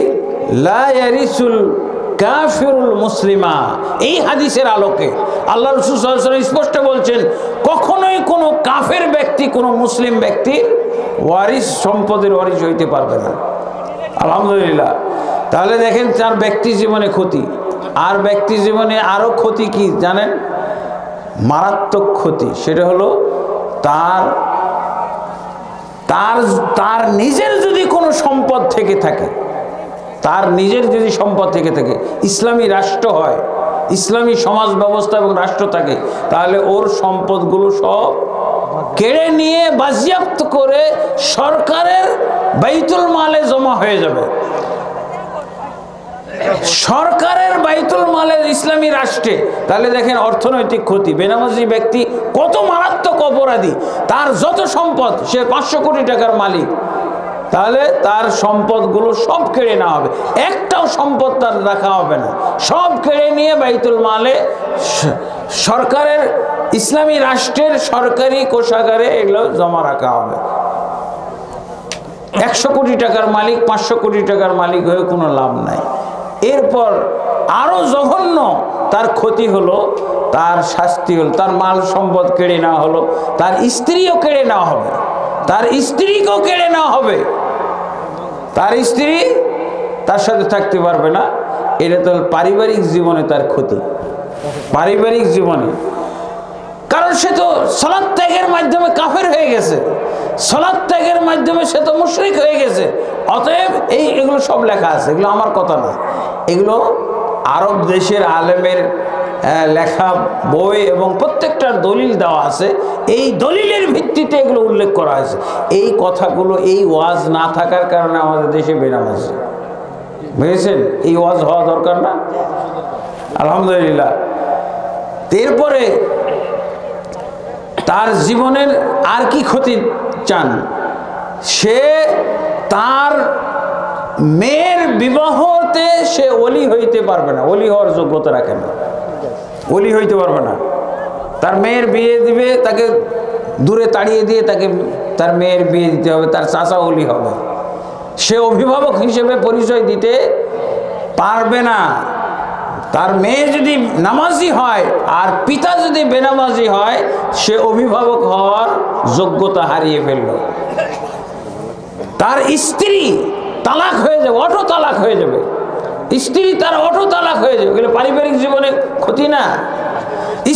লা ইয়ারিসুল কাফিরুল মুসলিমা। এই হাদিসের আলোকে আল্লাহ রাসূল সাল্লাল্লাহু আলাইহি ওয়াসাল্লাম স্পষ্ট বলছেন, কখনোই কোনো কাফের ব্যক্তি কোনো মুসলিম ব্যক্তির ওয়ারিস, সম্পদের ওয়ারিস হইতে পারবে না। আলহামদুলিল্লাহ। তাহলে দেখেন, তার ব্যক্তি জীবনে ক্ষতি। আর ব্যক্তি জীবনে আরো ক্ষতি কি জানেন? মারাত্মক ক্ষতি। সেটা হলো তার তার তার নিজের যদি কোনো সম্পদ থেকে থাকে, তার নিজের যদি সম্পদ থেকে থাকে, ইসলামী রাষ্ট্র হয়, ইসলামী সমাজ ব্যবস্থা এবং রাষ্ট্র থাকে, তাহলে ওর সম্পদগুলো সব কেড়ে নিয়ে বাজেয়াপ্ত করে সরকারের বাইতুল মালে জমা হয়ে যাবে। সরকারের বাইতুল মালের ইসলামী রাষ্ট্রে। তাহলে দেখেন অর্থনৈতিক ক্ষতি। বেনামাজি ব্যক্তি কত মারাত্মক অপরাধী। তার যত সম্পদ, সে 500 কোটি টাকার মালিক, তাহলে তার সম্পদগুলো সব কেড়ে নেওয়া হবে, একটাও সম্পদ তার রাখা হবে না, সব কেড়ে নিয়ে বাইতুল মালে সরকারের ইসলামী রাষ্ট্রের সরকারি কোষাগারে এগুলো জমা রাখা হবে। 100 কোটি টাকার মালিক 500 কোটি টাকার মালিক হয়ে কোনো লাভ নাই। এরপর আরো জঘন্য তার ক্ষতি হলো, তার শাস্তি হলো, তার মাল সম্পদ কেড়ে নেওয়া হলো, তার স্ত্রীও কেড়ে নেওয়া হবে, তার স্ত্রীকেও কেড়ে নেওয়া হবে, তার স্ত্রী তার সাথে থাকতে পারবে না। এটা তো পারিবারিক জীবনে তার ক্ষতি, পারিবারিক জীবনে। কারণ সে তো সালাত ত্যাগের মাধ্যমে কাফের হয়ে গেছে, সালাত ত্যাগের মাধ্যমে সে তো মুশরিক হয়ে গেছে। অতএব এগুলো সব লেখা আছে, এগুলো আমার কথা না, এগুলো আরব দেশের আলেমের লেখা বই এবং প্রত্যেকটার দলিল দেওয়া আছে। এই দলিলের ভিত্তিতে এগুলো উল্লেখ করা হয়েছে। এই কথাগুলো, এই ওয়াজ না থাকার কারণে আমাদের দেশে বেনামাজি, বুঝেছেন? এই ওয়াজ হওয়া দরকার না? আলহামদুলিল্লাহ। এরপরে তার জীবনের আর কি ক্ষতি চান? সে তার মেয়ের বিবাহতে সে ওলি হইতে পারবে না, ওলি হওয়ার যোগ্যতা রাখে না, ওলি হইতে পারবে না। তার মেয়ের বিয়ে দিবে, তাকে দূরে তাড়িয়ে দিয়ে তাকে তার মেয়ের বিয়ে দিতে হবে, তার চাচা ওলি হবে। সে অভিভাবক হিসেবে পরিচয় দিতে পারবে না। তার মেয়ে যদি নামাজি হয় আর পিতা যদি বেনামাজি হয়, সে অভিভাবক হওয়ার যোগ্যতা হারিয়ে ফেলল। তার স্ত্রী তালাক হয়ে যাবে, অটো তালাক হয়ে যাবে, স্ত্রী তার অটো তালাক হয়ে যাবে। এগুলো পারিবারিক জীবনে ক্ষতি না?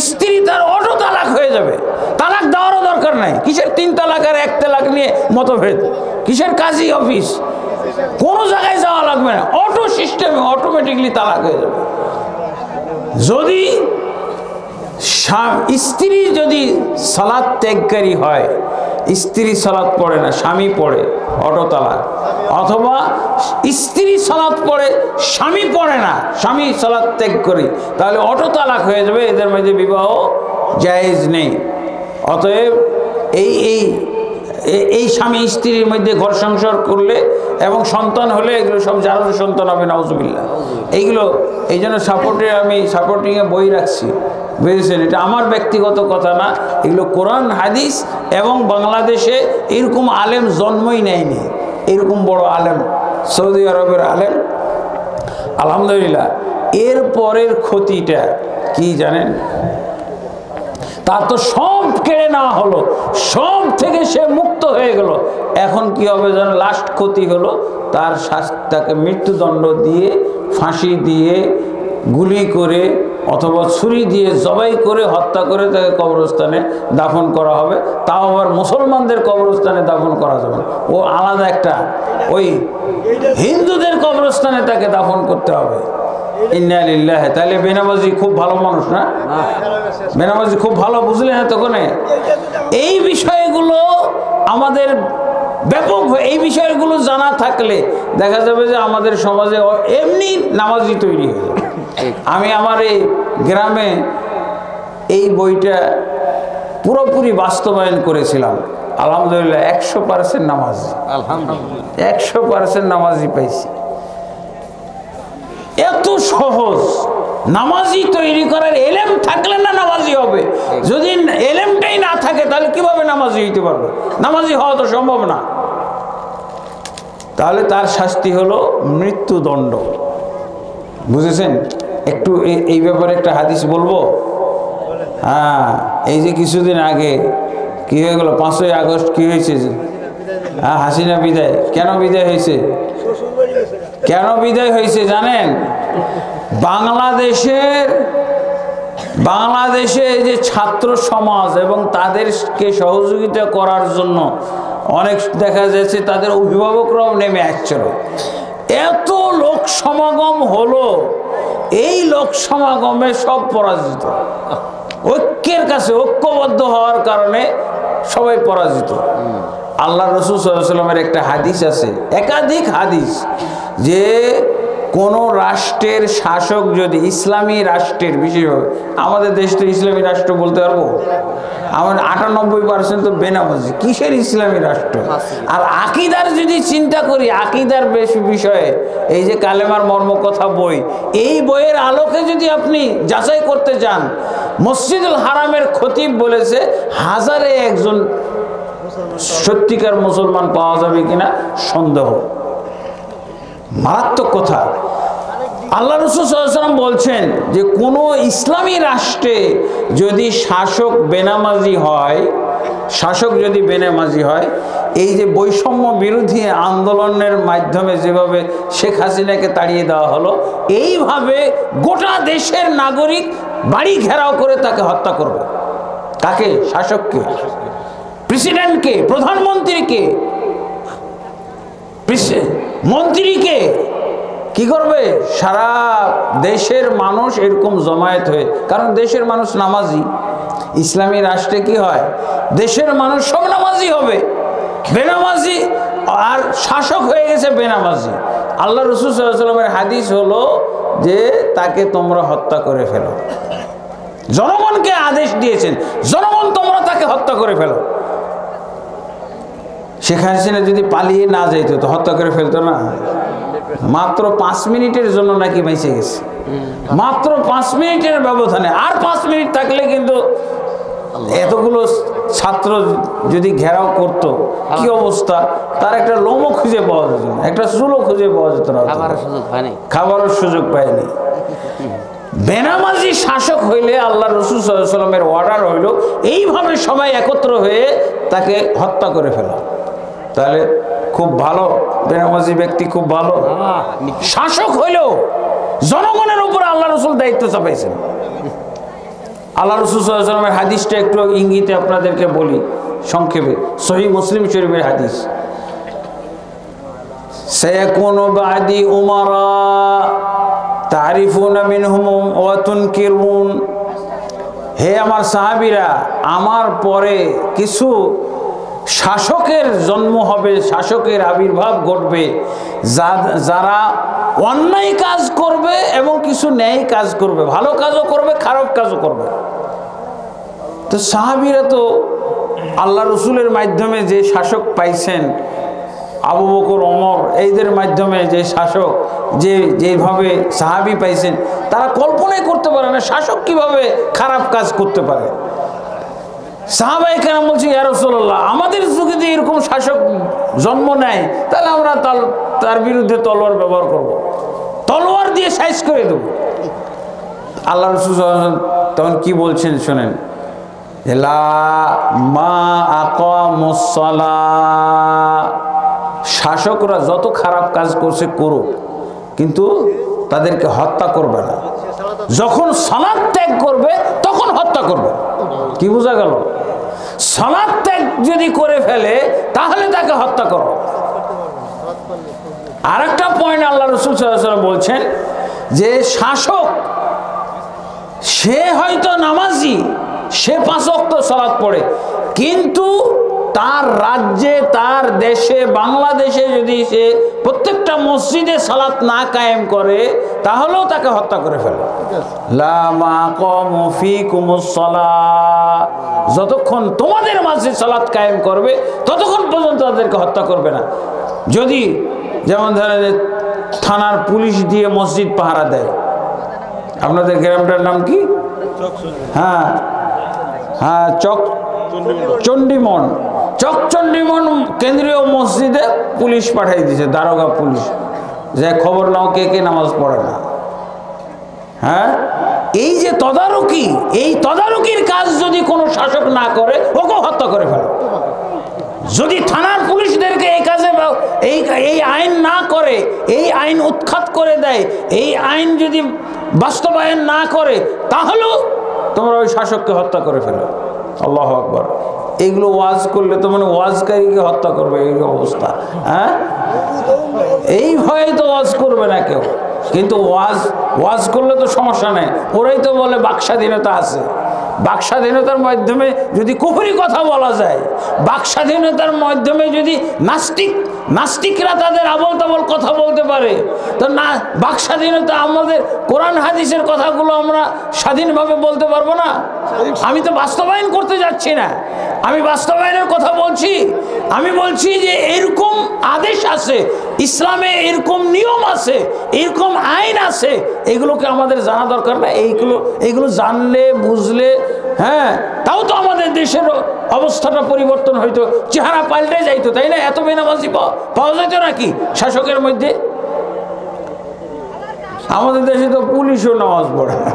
স্ত্রী তার অটো তালাক হয়ে যাবে, তালাক দেওয়ারও দরকার নাই। কিসের 3 তালাক আর 1 তালাক নিয়ে মতভেদ? কিসের কাজী অফিস? কোনো জায়গায় যাওয়া লাগবে না, অটো সিস্টেমে অটোমেটিকলি তালাক হয়ে যাবে। যদি স্ত্রী যদি সালাত ত্যাগকারী হয়, স্ত্রী সালাত পড়ে না, স্বামী পড়ে, অটো তালাক। অথবা স্ত্রী সালাত পড়ে, স্বামী পড়ে না, স্বামী সালাত ত্যাগ করে, তাহলে অটো তালাক হয়ে যাবে। এদের মধ্যে বিবাহ জায়েজ নেই। অতএব এই স্বামী স্ত্রীর মধ্যে ঘর সংসার করলে এবং সন্তান হলে এগুলো সব জারজ সন্তান হবে, নাউজুবিল্লাহ। এইগুলো এই জন্য আমি সাপোর্টিংয়ে বই রাখছি, বুঝেছেন? এটা আমার ব্যক্তিগত কথা না, এগুলো কোরআন হাদিস। এবং বাংলাদেশে এরকম আলেম জন্মই নেয়নি, এরকম বড় আলেম, সৌদি আরবের আলেম, আলহামদুলিল্লাহ। এর পরের ক্ষতিটা কি জানেন? তার তো সব কেড়ে নেওয়া হলো, সব থেকে সে মুক্ত হয়ে গেল। এখন কি হবে জানেন? লাস্ট ক্ষতি হলো তাকে মৃত্যুদণ্ড দিয়ে, ফাঁসি দিয়ে, গুলি করে অথবা ছুরি দিয়ে জবাই করে হত্যা করে তাকে কবরস্থানে দাফন করা হবে। তাও আবার মুসলমানদের কবরস্থানে দাফন করা যাবে না, ও আলাদা একটা ওই হিন্দুদের কবরস্থানে তাকে দাফন করতে হবে। ইন্না লিল্লাহি। তাহলে বেনামাজি খুব ভালো মানুষ না? বেনামাজি খুব ভালো, বুঝলে না তখন? এই বিষয়গুলো আমাদের ব্যাপক, এই বিষয়গুলো জানা থাকলে দেখা যাবে যে আমাদের সমাজে এমনি নামাজি তৈরি হয়ে যাবে। আমি আমার এই গ্রামে এই বইটা পুরোপুরি বাস্তবায়ন করেছিলাম, আলহামদুলিল্লাহ 100% নামাজি, আলহামদুলিল্লাহ 100% নামাজি পাইছি। এত সহজ নামাজি তৈরি করার, এলেম থাকলে না নামাজি হবে। যদি এলেমটাই না থাকে তাহলে কিভাবে নামাজি হইতে পারবে? নামাজি হওয়া তো সম্ভব না। তাহলে তার শাস্তি হলো মৃত্যুদণ্ড, বুঝেছেন? একটু এই ব্যাপারে একটা হাদিস বলবো। হ্যাঁ, এই যে কিছুদিন আগে কি হয়ে গেল, 5ই আগস্ট কি হয়েছে? হ্যাঁ, হাসিনা বিদায়। কেন বিদায় হয়েছে? কেন বিদায় হয়েছে জানেন? বাংলাদেশে যে ছাত্র সমাজ এবং তাদেরকে সহযোগিতা করার জন্য অনেক দেখা যাচ্ছে তাদের অভিভাবকরাও নেমে আসছিল। এত লোক সমাগম হলো, এই লোক সমাগমে সব পরাজিত। ঐক্যের কাছে, ঐক্যবদ্ধ হওয়ার কারণে সবাই পরাজিত। আল্লাহ রাসূল সাল্লাল্লাহু আলাইহি ওয়াসাল্লামের একটা হাদিস আছে, একাধিক হাদিস, যে কোন রাষ্ট্রের শাসক যদি, ইসলামী রাষ্ট্রের, বিশেষভাবে আমাদের দেশ তো ইসলামী রাষ্ট্র বলতে পারবো, আমার 98% তো বেনামাজি, কিসের ইসলামী রাষ্ট্র? আর আকীদার যদি চিন্তা করি, আকীদার বিষয়ে এই যে কালেমার মর্মকথা বই, এই বইয়ের আলোকে যদি আপনি যাচাই করতে চান, মসজিদুল হারামের খতিব বলেছে 1000-এ একজন সত্যিকার মুসলমান পাওয়া যাবে কিনা সন্দেহ। মারাত্মক কথা। আল্লাহ রাসূল সাল্লাল্লাহু আলাইহি ওয়াসাল্লাম বলছেন যে কোনো ইসলামী রাষ্ট্রে যদি শাসক বেনামাজি হয়, শাসক যদি বেনামাজি হয়, এই যে বৈষম্য বিরোধী আন্দোলনের মাধ্যমে যেভাবে শেখ হাসিনাকে তাড়িয়ে দেওয়া হলো, এইভাবে গোটা দেশের নাগরিক বাড়ি ঘেরাও করে তাকে হত্যা করবে। কাকে? শাসককে, প্রেসিডেন্টকে, প্রধানমন্ত্রীকে, মন্ত্রীকে। কি করবে? সারা দেশের মানুষ এরকম জমায়েত হয়ে, কারণ দেশের মানুষ নামাজি। ইসলামী রাষ্ট্রে কি হয়? দেশের মানুষ সব নামাজি হবে, বেনামাজি আর শাসক হয়ে গেছে বেনামাজি। আল্লাহ রাসূল সাল্লাল্লাহু আলাইহি ওয়াসাল্লামের হাদিস হলো যে তাকে তোমরা হত্যা করে ফেলো। জনগণকে আদেশ দিয়েছেন, জনগণ তোমরা তাকে হত্যা করে ফেলো। শেখ হাসিনা যদি পালিয়ে না যাইতো তো হত্যা করে ফেলতো না? মাত্র 5 মিনিটের জন্য নাকি বেঁচে গেছে, মাত্র 5 মিনিটের ব্যবধানে। আর 5 মিনিট থাকলে কিন্তু এতগুলো ছাত্র যদি ঘেরাও করত, কি অবস্থা? তার একটা লোমও খুঁজে পাওয়া যেত না, একটা চুলও খুঁজে পাওয়া যেত না, খাবারের সুযোগ পায়নি। বেনামাজি শাসক হইলে আল্লাহ রাসূল সাল্লাল্লাহু আলাইহি ওয়াসাল্লামের অর্ডার হইল এইভাবে সবাই একত্র হয়ে তাকে হত্যা করে ফেলা। তাহলে খুব ভালো, বেনামাজি ব্যক্তি খুব ভালো শাসক হইলেও জনগণের উপর আল্লাহ রাসূল দায়িত্ব চাপাইছেন। আল্লাহ রাসূল সাল্লাল্লাহু আলাইহি ওয়াসাল্লামের হাদিসটা একটু ইঙ্গিতে আপনাদেরকে বলি সংক্ষেপে, সহিহ মুসলিম শরীফের হাদিস। সায়াকুনু বাদি উমারা তারিফুনা মিনহুম ওয়া তুনকিরুন। হে আমার সাহাবীরা, আমার পরে কিছু শাসকের জন্ম হবে, শাসকের আবির্ভাব ঘটবে, যারা অন্যায় কাজ করবে এবং কিছু ন্যায় কাজ করবে, ভালো কাজও করবে, খারাপ কাজও করবে। তো সাহাবীরা তো আল্লাহ রসুলের মাধ্যমে যে শাসক পাইছেন, আবু বকর, ওমর, এইদের মাধ্যমে যে শাসক যেভাবে সাহাবী পাইছেন, তারা কল্পনাই করতে পারে না শাসক কিভাবে খারাপ কাজ করতে পারে। সাহাবায়ে কেরাম বলছে, ইয়া রাসূলুল্লাহ, আমাদের যুগে যদি এরকম শাসক জন্ম নেয় তাহলে আমরা তার বিরুদ্ধে তলোয়ার ব্যবহার করব, তলোয়ার দিয়ে সাইজ করে দেব। আল্লাহ রাসূল তখন কি বলছেন শোনেন, লা মা আকামুস সালাহ, শাসকরা যত খারাপ কাজ করছে করুক, কিন্তু তাদেরকে হত্যা করবে না, যখন সালাত ত্যাগ করবে তখন হত্যা করবে। কি বোঝা গেল? সালাত ত্যাগ যদি করে ফেলে তাহলে তাকে হত্যা করো। আর একটা পয়েন্ট আল্লাহ রাসূল সাল্লাল্লাহু আলাইহি ওয়াসাল্লাম বলছেন যে শাসক সে হয়তো নামাজি, সে 5 ওয়াক্ত সালাত পড়ে, কিন্তু তার রাজ্যে, তার দেশে, বাংলাদেশে যদি সে প্রত্যেকটা মসজিদে সালাত না কায়েম করে তাহলেও তাকে হত্যা করে ফেলে। লা মাকামু ফিকুমুস সালাহ, যতক্ষণ তোমাদের মাঝে সালাত কায়েম করবে ততক্ষণ পর্যন্ত তাদেরকে হত্যা করবে না। যদি যেমন ধরেন থানার পুলিশ দিয়ে মসজিদ পাহারা দেয়, আপনাদের গ্রামটার নাম কি? হ্যাঁ হ্যাঁ, চণ্ডীমন। চকচণ্ডীমন কেন্দ্রীয় মসজিদে পুলিশ পাঠাই দিয়েছে, দারোগা পুলিশ, যে খবর নাও কে কে নামাজ পড়ে না। হ্যাঁ, এই যে তদারকি, এই তদারকির কাজ যদি কোনো শাসক না করে ওকে হত্যা করে ফেলে। যদি থানার পুলিশদেরকে এই কাজে এই আইন না করে, এই আইন উৎখাত করে দেয়, এই আইন যদি বাস্তবায়ন না করে তাহলেও তোমরা ওই শাসককে হত্যা করে ফেলো। আল্লাহু আকবার। এইগুলো ওয়াজ করলে তো মানে ওয়াজকারীকে হত্যা করবে, এই অবস্থা। হ্যাঁ, এই ভয়ে তো ওয়াজ করবে না কেউ, কিন্তু ওয়াজ করলে তো সমস্যা নেই। ওরাই তো বলে বাক স্বাধীনতা আছে। বাক স্বাধীনতার মাধ্যমে যদি কুফরি কথা বলা যায়, বাক স্বাধীনতার মাধ্যমে যদি নাস্তিকরা তাদের আবল তাবল কথা বলতে পারে, তো না বাক স্বাধীনতা, আমাদের কোরআন হাদিসের কথাগুলো আমরা স্বাধীনভাবে বলতে পারবো না? আমি তো বাস্তবায়ন করতে যাচ্ছি না, আমি বাস্তবায়নের কথা বলছি। আমি বলছি যে এরকম আদেশ আছে, ইসলামে এরকম নিয়ম আছে, এরকম আইন আছে, এগুলোকে আমাদের জানা দরকার না? এইগুলো জানলে বুঝলে, হ্যাঁ, তাও তো আমাদের দেশের অবস্থাটা পরিবর্তন হইতো, চেহারা পাল্টে যাইতো, তাই না? এত বেনামাজি পাওয়া যেত নাকি শাসকের মধ্যে? আমাদের দেশে তো পুলিশও নামাজ পড়ে না,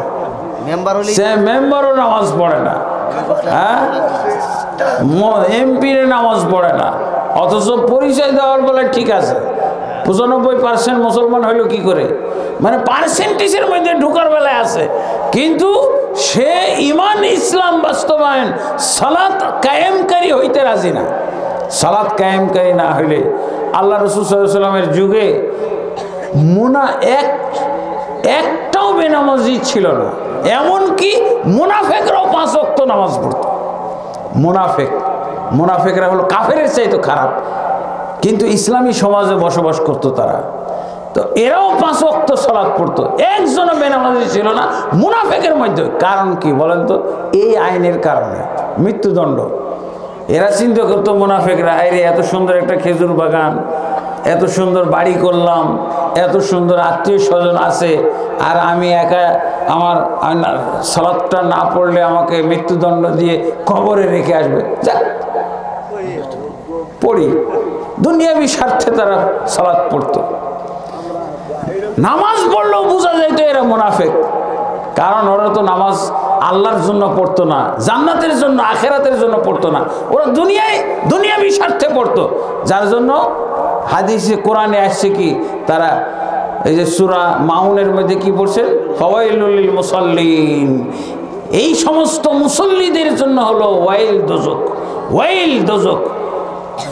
মেম্বারও নামাজ পড়ে না, হ্যাঁ, এমপির নামাজ পড়ে না, অথচ পরিচয় দেওয়ার বলে ঠিক আছে 95% মুসলমান হইলো কি করে, মানে পার্সেন্টেজের মধ্যে ঢোকার বেলায় আছে, কিন্তু সে ইমান ইসলাম বাস্তবায়ন সালাত কায়েমকারী হইতে রাজি না। সালাত কায়েমকারী না হইলে আল্লাহ রাসূল সাল্লাল্লাহু আলাইহি ওয়াসাল্লামের যুগে একটাও বেনামাজি ছিল না, এমনকি মুনাফিকরাও 5 ওয়াক্ত নামাজ পড়তো। মুনাফিকরা হলো কাফেরের চাইতে খারাপ, কিন্তু ইসলামী সমাজে বসবাস করতো তারা, তো এরাও 5 ওয়াক্ত সালাত পড়তো, একজনও বেনামাজি ছিল না মুনাফিকের মধ্যে। কারণ কি বলেন তো? এই আইনের কারণে মৃত্যুদণ্ড। এরা চিন্তা করতো মুনাফিকরা, আরে এত সুন্দর একটা খেজুর বাগান, এত সুন্দর বাড়ি করলাম, এত সুন্দর আত্মীয় স্বজন আছে, আর আমি একা আমার সালাতটা না পড়লে আমাকে মৃত্যুদণ্ড দিয়ে কবরে রেখে আসবে, যা পড়ি। দুনিয়াবি স্বার্থে তারা সালাত পড়তো। নামাজ পড়লেও বোঝা যাইত এরা মুনাফিক, কারণ ওরা তো নামাজ আল্লাহর জন্য পড়তো না, জান্নাতের জন্য, আখেরাতের জন্য পড়তো না, ওরা দুনিয়াবি স্বার্থে পড়তো। যার জন্য হাদিসে কোরআনে আসছে কি, তারা এই যে সূরা মাউনের মধ্যে কি পড়ছে, ফাওয়াইলুল লিল মুসাল্লিন, এই সমস্ত মুসল্লিদের জন্য হলো ওয়াইল দোজক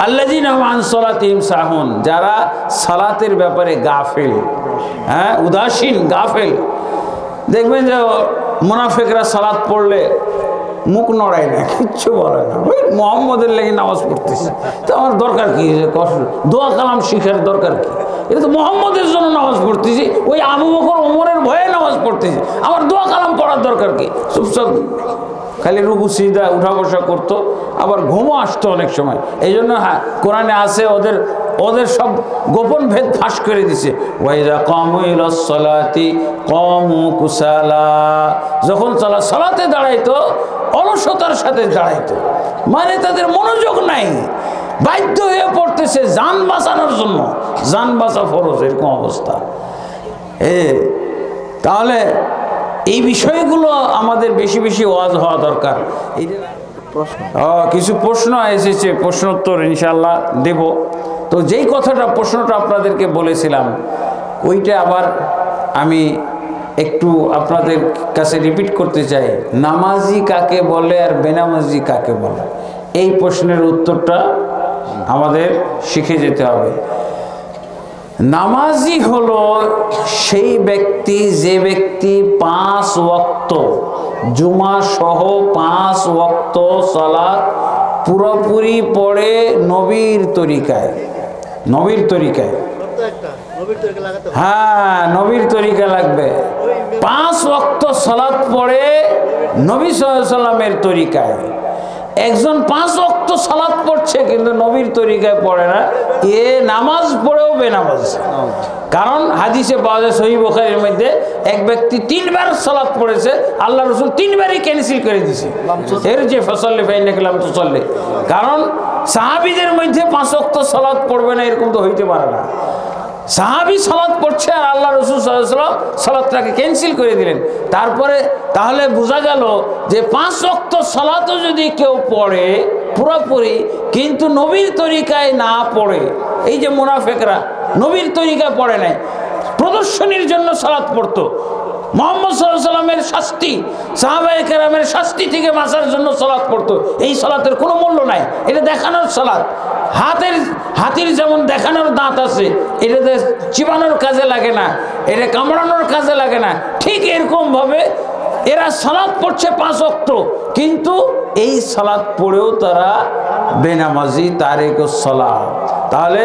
আল্লাযিনা আন সালাতিহিম সাহুন, যারা সালাতের ব্যাপারে গাফেল, হ্যাঁ, উদাসীন, গাফেল। দেখবেন যে মুনাফিকরা সালাত পড়লে মুখ নড়ায় না, কিচ্ছু বলে না, ওই মুহাম্মদের লেগে নামাজ পড়তেছে, তো আমার দরকার কি? দোয়া কালাম শিখার দরকার কি? এটা তো মুহাম্মদের জন্য নামাজ পড়তেছি, ওই আবু বকর ওমরের ভয়ে নামাজ পড়তেছি, আমার দোয়া কালাম পড়ার দরকার কি? চুপচাপ খালি রুকু সিজদা উঠা বসা করতো, আবার ঘুমও আসতো অনেক সময়। এই জন্য কোরআনে আছে ওদের সব গোপন ভেদ ফাঁস করে দিছে, ওয়াইজা কামু ইলাস সালাতি কামু কুসালা, যখন সালাতে দাঁড়াইতো অলসতার সাথে দাঁড়াইতো, মানে তাদের মনোযোগ নাই, বাধ্য হয়ে পড়তেছে জান বাঁচানোর জন্য, জান বাঁচা ফরজ, এরকম অবস্থা। তাহলে এই বিষয়গুলো আমাদের বেশি বেশি ওয়াজ হওয়া দরকার। কিছু প্রশ্ন এসেছে, প্রশ্নোত্তর ইনশাল্লাহ দেব। তো যেই প্রশ্নটা আপনাদেরকে বলেছিলাম, ওইটা আবার আমি একটু আপনাদের কাছে রিপিট করতে চাই, নামাজি কাকে বলে আর বেনামাজি কাকে বলে? এই প্রশ্নের উত্তরটা আমাদের শিখে যেতে হবে। নামাজি হলো সেই ব্যক্তি যে ব্যক্তি 5 ওয়াক্ত জুমা সহ 5 ওয়াক্ত সালাত পুরোপুরি পড়ে নবীর তরিকায়। নবীর তরিকায়, হ্যাঁ নবীর তরিকা লাগবে। 5 ওয়াক্ত সালাত পড়ে নবী সাল্লাল্লাহু আলাইহি ওয়াসাল্লামের তরিকায়। একজন 5 ওয়াক্ত সালাত পড়ছে কিন্তু নবীর তরিকায় পড়ে না, এ নামাজ পড়েও বেনামাজ। কারণ হাদিসে পাওয়া যায় সহিহ বুখারীর মধ্যে এক ব্যক্তি 3 বার সালাত পড়েছে, আল্লাহ রাসূল 3 বারই ক্যান্সেল করে দিয়েছে এর যে ফসল্লি ফাইন্নাকা লাম তুসাল্লি। কারণ সাহাবীদের মধ্যে 5 ওয়াক্ত সালাত পড়বে না এরকম তো হইতে পারে না। সাহাবী সালাত পড়ছে আর আল্লাহ রাসূল সাল্লাল্লাহু আলাইহি ওয়াসাল্লাম সালাতটাকে ক্যান্সেল করে দিলেন। তারপরে তাহলে বোঝা গেল যে 5 ওয়াক্ত সালাতও যদি কেউ পড়ে পুরোপুরি কিন্তু নবীর তরিকায় না পড়ে, এই যে মুনাফিকরা নবীর তরিকায় পড়ে নাই, প্রদর্শনীর জন্য সালাত পড়তো, মুহাম্মদ সাল্লাল্লাহু আলাইহি ওয়াসাল্লামের শাস্তি সাহাবায়ে কেরামের শাস্তি থেকে বাঁচার জন্য সালাত পড়তো, এই সালাতের কোনো মূল্য নাই, এটা দেখানোর সালাত। হাতির যেমন দেখানোর দাঁত আছে, এটাতে চিবানোর কাজে লাগে না, এটা কামড়ানোর কাজে লাগে না, ঠিক এরকম ভাবে এরা সালাত পড়ছে 5 ওয়াক্ত কিন্তু এই সালাত পড়েও তারা বেনামাজি, তারিকুস সালাত। তাহলে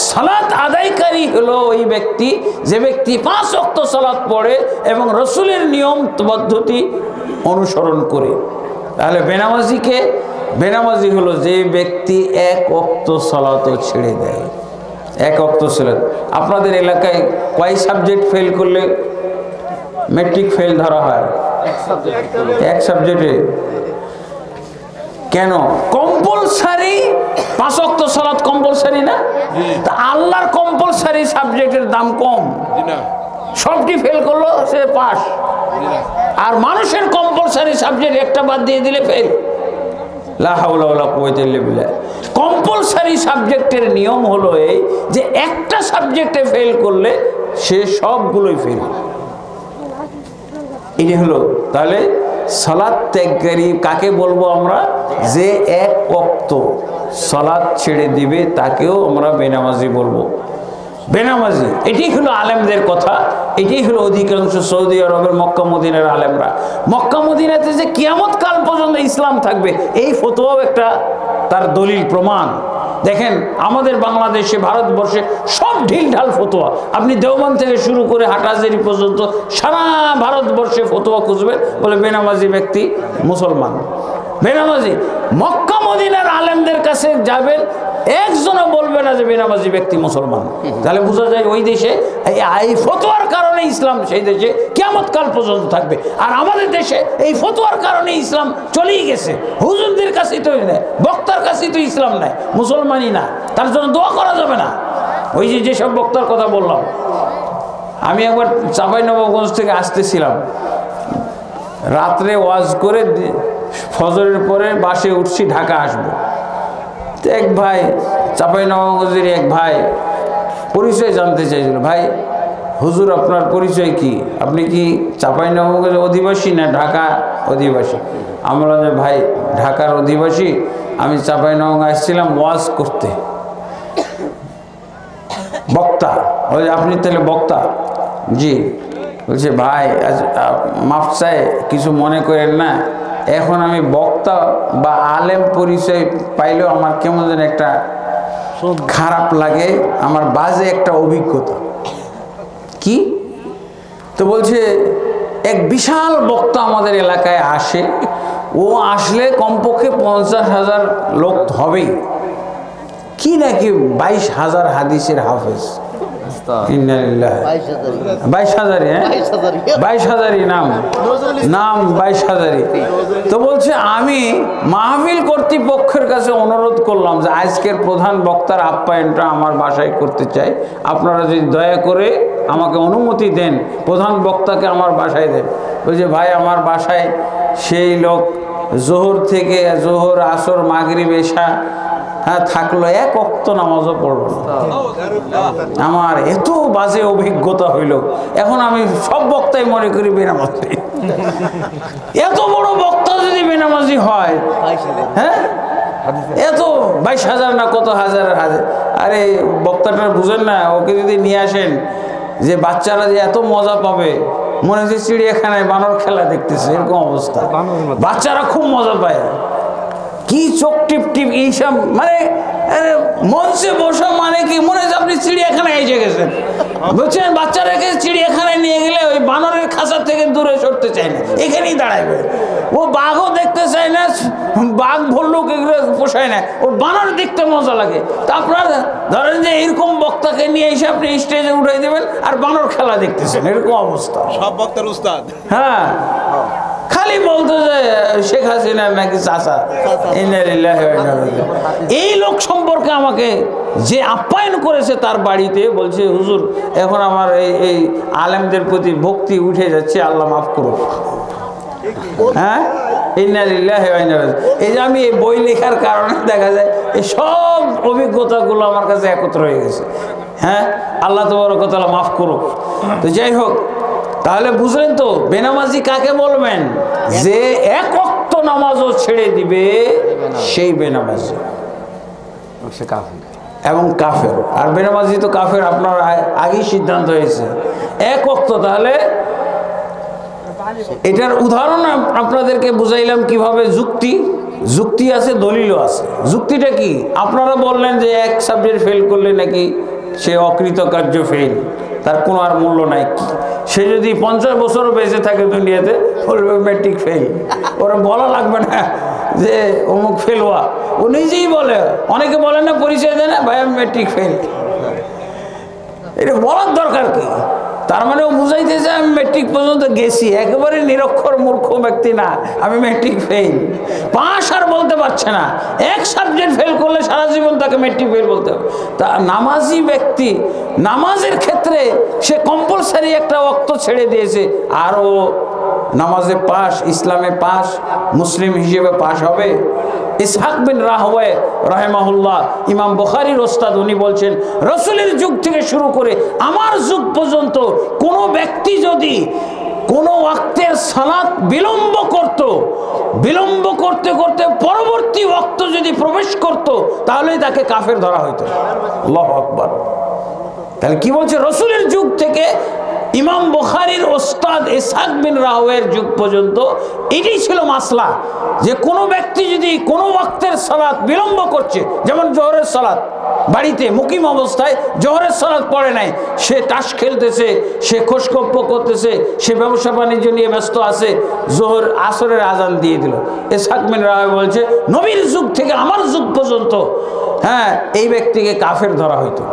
সালাত আদায়কারী হলো ওই ব্যক্তি যে ব্যক্তি 5 ওয়াক্ত সালাত পড়ে এবং রসুলের নিয়ম পদ্ধতি অনুসরণ করে। তাহলে বেনামাজিকে, বেনামাজি হলো যে ব্যক্তি 1 ওয়াক্ত সালাতও ছেড়ে দেয়। 1 ওয়াক্ত সালাত। আপনাদের এলাকায় কয় সাবজেক্ট ফেল করলে মেট্রিক ফেল ধরা হয়? 1 সাবজেক্টে। কেন? কম্পালসারি 5 ওয়াক্ত সালাত কম্পালসারি না? তা আল্লাহর কম্পালসারি সাবজেক্টের দাম কম, সবটি ফেল করলো সে পাস, আর মানুষের কম্পালসারি সাবজেক্ট একটা বাদ দিয়ে দিলে ফেল। লা হাওলা ওয়ালা কুওয়াতা ইল্লা বিল্লাহ। কম্পালসারি সাবজেক্টের নিয়ম হলো এই যে একটা সাবজেক্টে ফেল করলে সে সবগুলোই ফেল। এটা হলো। তাহলে সালাত ত্যাগকারী কাকে বলবো আমরা? যে 1 ওয়াক্ত সালাত ছেড়ে দিবে তাকেও আমরা বেনামাজি বলবো। বেনামাজি, এটাই হলো আলেমদের কথা, এটাই হলো অধিকাংশ সৌদি আরবের মক্কা মদিনার আলেমরা। মক্কা মদিনাতে যে কিয়ামত কাল পর্যন্ত ইসলাম থাকবে এই ফতোয়াও একটা তার দলিল প্রমাণ। দেখেন আমাদের বাংলাদেশে ভারতবর্ষে সব ঢিলঢাল ফতোয়া, আপনি দেওবন্দ থেকে শুরু করে হাটাজারি পর্যন্ত সারা ভারতবর্ষে ফতোয়া খুঁজবেন, বলে বেনামাজি ব্যক্তি মুসলমান, বেনামাজি। মক্কা মদিনার আলেমদের কাছে যাবেন, একজনও বলবে না যে বেনামাজি ব্যক্তি মুসলমান। তাহলে বোঝা যায় ওই দেশে এই ফতোয়ার কারণে ইসলাম সেই দেশে কিয়ামত কাল পর্যন্ত থাকবে। আর আমাদের দেশে এই ফতোয়ার কারণে ইসলাম চলেই গেছে, হুজুরদের কাছেই তো নেই, বক্তার কাছেই তো ইসলাম নাই, মুসলমানই না, তার জন্য দোয়া করা যাবে না। ওই যে যেসব বক্তার কথা বললাম, আমি একবার চাঁপাইনবাবগঞ্জ থেকে আসতেছিলাম, রাত্রে ওয়াজ করে ফজরের পরে বাসে উঠছি ঢাকা আসবো। এক ভাই চাঁপাইনবাবগঞ্জের এক ভাই পরিচয় জানতে চাইছিল, ভাই হুজুর আপনার পরিচয় কি, আপনি কি চাঁপাইনবাবগঞ্জের অধিবাসী না ঢাকা অধিবাসী? আমরা যে ভাই ঢাকার অধিবাসী, আমি চাঁপাইনবাবগঞ্জ আসছিলাম ওয়াজ করতে। বক্তা, ওই আপনি তাহলে বক্তা? জি। বলছে ভাই মাফ চাই, কিছু মনে করেন না, এখন আমি বক্তা বা আলেম পরিচয় পাইলেও আমার কেমন যেন একটা খারাপ লাগে, আমার বাজে একটা অভিজ্ঞতা। কি? তো বলছে এক বিশাল বক্তা আমাদের এলাকায় আসে, ও আসলে কমপক্ষে 50,000 লোক হবেই, কি নাকি 22,000 হাদিসের হাফেজ। 22,000, হ্যাঁ 22,000 নাম 22,000। তো বলছে আমি মাহফিল কর্তৃপক্ষের কাছে অনুরোধ করলাম যে আজকের প্রধান বক্তার আপ্যায়নটা আমার বাসায় করতে চাই, আপনারা যদি দয়া করে আমাকে অনুমতি দেন, প্রধান বক্তাকে আমার বাসায় দেন। বলছে ভাই আমার বাসায় সেই লোক জোহর থেকে জোহর আসর মাগরিব এশা হ্যাঁ থাকলো, এক ওয়াক্ত নামাজও পড়বো না। আমার এত বাজে অভিজ্ঞতা হইল, এখন আমি সব বক্তাই মনে করি বেনামাজি। এত বড় বক্তা যদি বেনামাজি হয়, হ্যাঁ এত 22,000 না কত হাজার হাজার, আরে বক্তাটা বুঝেন না, ওকে যদি নিয়ে আসেন যে বাচ্চারা যে এত মজা পাবে, মনে হচ্ছে চিড়িয়াখানায় বানর খেলা দেখতেছে, এরকম অবস্থা। বাচ্চারা খুব মজা পায়, কি চোখ টিপ টিপ এইসব, মানে মঞ্চে বসা মানে কি মনে হচ্ছে আপনি চিড়িয়াখানায় এসে গেছেন, বুঝছেন? বাচ্চারাকে চিড়িয়াখানায় নিয়ে গেলে ওই বানরের খাঁচা থেকে দূরে সরতে চায় না, এখানেই দাঁড়াইবে। ও বাঘও দেখতে চায় না, বাঘ ভল্লুক এগুলো পোষায় না, ওর বানর দেখতে মজা লাগে। তা আপনার ধরেন যে এরকম বক্তাকে নিয়ে এসে আপনি স্টেজে উঠাই দেবেন আর বানর খেলা দেখতেছেন, এরকম অবস্থা। সব বক্তার উস্তাদ। হ্যাঁ, খালি বলতো যে শেখ হাসিনার নাকি চাচা। এই লোক সম্পর্কে আমাকে যে আপ্যায়ন করেছে তার বাড়িতে, বলছে হুজুর এখন আমার এই আলেমদের প্রতি ভক্তি উঠে যাচ্ছে, আল্লাহ মাফ করুক। হ্যাঁ, এই যে আমি এই বই লেখার কারণে দেখা যায় এই সব অভিজ্ঞতাগুলো আমার কাছে একত্র হয়ে গেছে। হ্যাঁ, আল্লাহ তাআলা মাফ করুক। তো যাই হোক, তাহলে বুঝলেন তো বেনামাজি কাকে বলবেন? যে এক ওয়াক্ত নামাজও ছেড়ে দিবে সেই বেনামাজি এবং কাফের। আর বেনামাজি তো কাফের, আপনার আগেই সিদ্ধান্ত হয়েছে এক ওয়াক্ত। তাহলে এটার উদাহরণ আপনাদেরকে বুঝাইলাম কিভাবে। যুক্তি আছে, দলিলও আছে। যুক্তিটা কি? আপনারা বললেন যে এক সাবজেক্ট ফেল করলে নাকি সে অকৃতকার্য ফেল, তার কোনো আর মূল্য নাই। সে যদি 50 বছরও বেঁচে থাকে দুনিয়াতে, বলবে ম্যাট্রিক ফেল, ওরা বলা লাগবে না যে অমুক ফেলওয়া, ও নিজেই বলে। অনেকে বলে না, পরিচয় দেয় না, ভাই আমি ম্যাট্রিক ফেল। এটা বলার দরকার কি? তার মানে ও বুঝাইতেছে আমি ম্যাট্রিক পর্যন্ত গেছি, একেবারে নিরক্ষর মূর্খ ব্যক্তি না, আমি ম্যাট্রিক ফেল। পাস আর বলতে পারছে না, এক সাবজেক্ট ফেল করলে সারা জীবন তাকে ম্যাট্রিক ফেল বলতে হবে। তা নামাজি ব্যক্তি নামাজের ক্ষেত্রে সে কম্পালসারি একটা ওয়াক্ত ছেড়ে দিয়েছে, আর ও নামাজে পাস, ইসলামে পাস, মুসলিম হিসেবে পাস হবে। ইসহাক বিন রাহওয়ে রাহিমাহুল্লাহ, ইমাম বুখারীর ওস্তাদ, উনি বলছেন রাসূলের যুগ থেকে শুরু করে আমার যুগ পর্যন্ত কোনো ব্যক্তি যদি কোনো ওয়াক্তের সালাত বিলম্ব করতে করতে পরবর্তী ওয়াক্ত যদি প্রবেশ করত, তাহলে তাকে কাফের ধরা হইতো। আল্লাহু আকবার। তাহলে কি বলছে? রাসূলের যুগ থেকে ইমাম বুখারীর ওস্তাদ ইসহাক বিন রাহওয়ের যুগ পর্যন্ত এটাই ছিল মাসলা, যে কোনো ব্যক্তি যদি কোনো ওয়াক্তের সালাত বিলম্ব করছে, যেমন জোহরের সালাত, বাড়িতে মুকিম অবস্থায় জোহরের সালাত পড়ে নাই, সে তাস খেলতেছে, সে খোশগপ্প করতেছে, সে ব্যবসা বাণিজ্য নিয়ে ব্যস্ত আছে, জোহর আসরের আজান দিয়ে দিল। ইসহাক বিন রাহওয়ে বলছে নবীর যুগ থেকে আমার যুগ পর্যন্ত, হ্যাঁ, এই ব্যক্তিকে কাফের ধরা হইতো।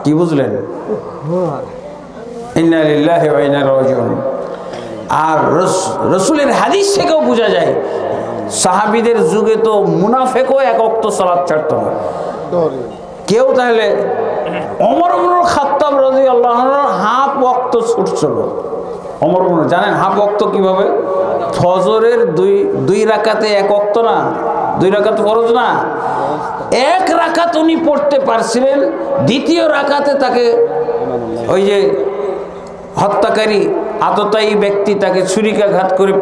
কি বুঝলেন? ইন্না লিল্লাহি ওয়া ইন্না ইলাইহি রাজিউন। আর রাসূলের হাদিস থেকেও বোঝা যায় সাহাবীদের যুগে তো মুনাফিকও এক ওয়াক্ত সালাত ছাড়তো না কেউ। তাহলে ওমর ইবনে খাত্তাব রাদিয়াল্লাহু আনহু হাফ ওয়াক্ত ছুটছিল। ওমর ইবনে, জানেন হাফ ওয়াক্ত কিভাবে? ফজরের দুই রাকাতে এক ওয়াক্ত না, 2 রাকাত ফরজ না, 1 রাকাত উনি পড়তে পারছিলেন, দ্বিতীয় রাকাতে তাকে ওই যে হত্যাকারী আততায়ী ব্যক্তি তাকে ছুরিকাঘাত করে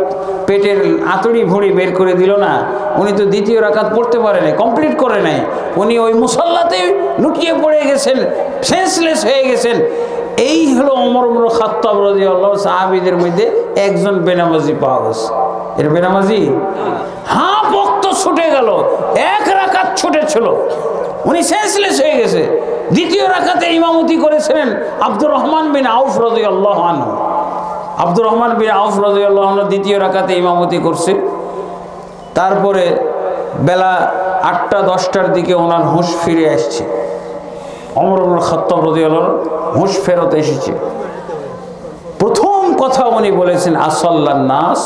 পেটের আঁতুড়ি ভুঁড়ি বের করে দিল না, উনি তো দ্বিতীয় রাকাত পড়তে পারে নাই, কমপ্লিট করে নাই। উনি ওই মুসাল্লাতে লুটিয়ে পড়ে গেছেন, সেন্সলেস হয়ে গেছেন। এই হলো ওমর ইবনে খাত্তাব রাদিয়াল্লাহু আনহু। সাহাবীদের মধ্যে একজন বেনামাজি পাওয়া গেছে। এর বেনামাজি হাফ ওয়াক্ত ছুটে গেল, 1 রাকাত ছুটেছিল, উনি সেন্সলেস হয়ে গেছে। দ্বিতীয় রাকাতে ইমামতি করেছিলেন আব্দুর রহমান বিন আউফ রাদিয়াল্লাহু আনহু। আব্দুর রহমান বিন আউফ রাদিয়াল্লাহু আনহু দ্বিতীয় রাকাতে ইমামতি করছে। তারপরে বেলা 8টা-10টার দিকে ওনার হুঁশ ফিরে আসছে। ওমর ইবনে খাত্তাব রাদিয়াল্লাহু আনহু হুঁশ ফেরত এসেছে। প্রথম কথা উনি বলেছেন, আসাল্লান নাস,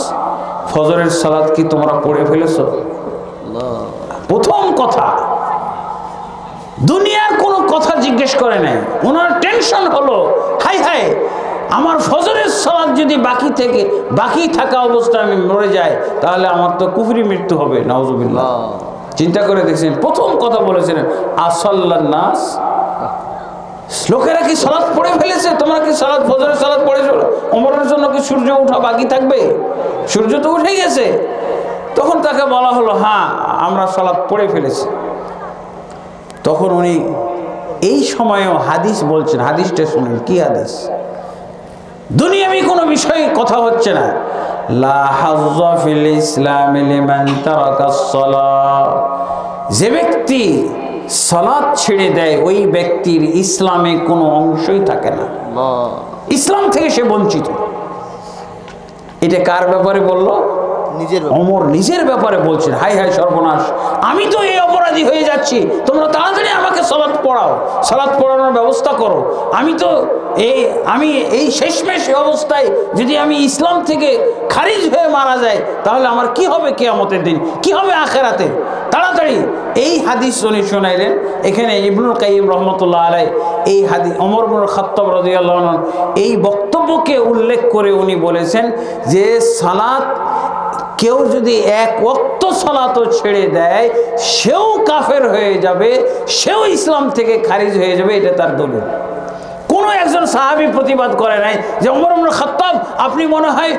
ফজরের সালাত কি তোমরা পড়ে ফেলেছো? প্রথম কথা, দুনিয়ার কোনো কথা জিজ্ঞেস করে নাই। ওনার টেনশন হলো, হাই হাই আমার ফজরের সালাত যদি বাকি থাকা অবস্থায় আমি মরে যাই, তাহলে আমার তো কুফরি মৃত্যু হবে, নাউজুবিল্লাহ। চিন্তা করে দেখছেন, প্রথম কথা বলেছিলেন আসাল্লান নাস, লোকেরা কি সালাত পড়ে ফেলেছে, তোমরা কি সালাত ফজরের সালাত পড়েছো? ওমরের জন্য কি সূর্য ওঠা বাকি থাকবে? সূর্য তো উঠে গেছে। তখন তাকে বলা হলো হ্যাঁ আমরা সালাত পড়ে ফেলেছি। তখন উনি এই সময়েও হাদিস বলছেন, হাদিসটা শুনেন কি হাদিস, দুনিয়াবি কোনো বিষয়ে কথা হচ্ছে না। লা হাজ্জা ফিল ইসলামি লিমান তারাকাস সালাহ, যে ব্যক্তি সালাত ছেড়ে দেয় ওই ব্যক্তির ইসলামে কোনো অংশই থাকে না, ইসলাম থেকে সে বঞ্চিত। এটা কার ব্যাপারে বললো? ওমর নিজের ব্যাপারে বলছেন, হাই হাই সর্বনাশ, আমি তো এই অপরাধী হয়ে যাচ্ছি, তোমরা তাড়াতাড়ি আমাকে সালাত পড়াও, সালাত পড়ানোর ব্যবস্থা করো। আমি এই শেষমেশ অবস্থায় যদি আমি ইসলাম থেকে খারিজ হয়ে মারা যাই তাহলে আমার কি হবে কিয়ামতের দিন, কি হবে আখিরাতে? তাড়াতাড়ি এই হাদিস উনি শোনাইলেন। এখানে ইবনুল কাইয়িম রাহমাতুল্লাহ আলাইহি এই হাদিস ওমর ইবনুল খাত্তাব রাদিয়াল্লাহু আনহু এই বক্তব্যকে উল্লেখ করে উনি বলেছেন যে সালাত কেউ যদি এক ওয়াক্ত সালাতও ছেড়ে দেয় সেও কাফের হয়ে যাবে, সেও ইসলাম থেকে খারিজ হয়ে যাবে, এটা তার দলিল। কোনো একজন সাহাবী প্রতিবাদ করে নাই যে ওমর ইবনুল খাত্তাব আপনি মনে হয়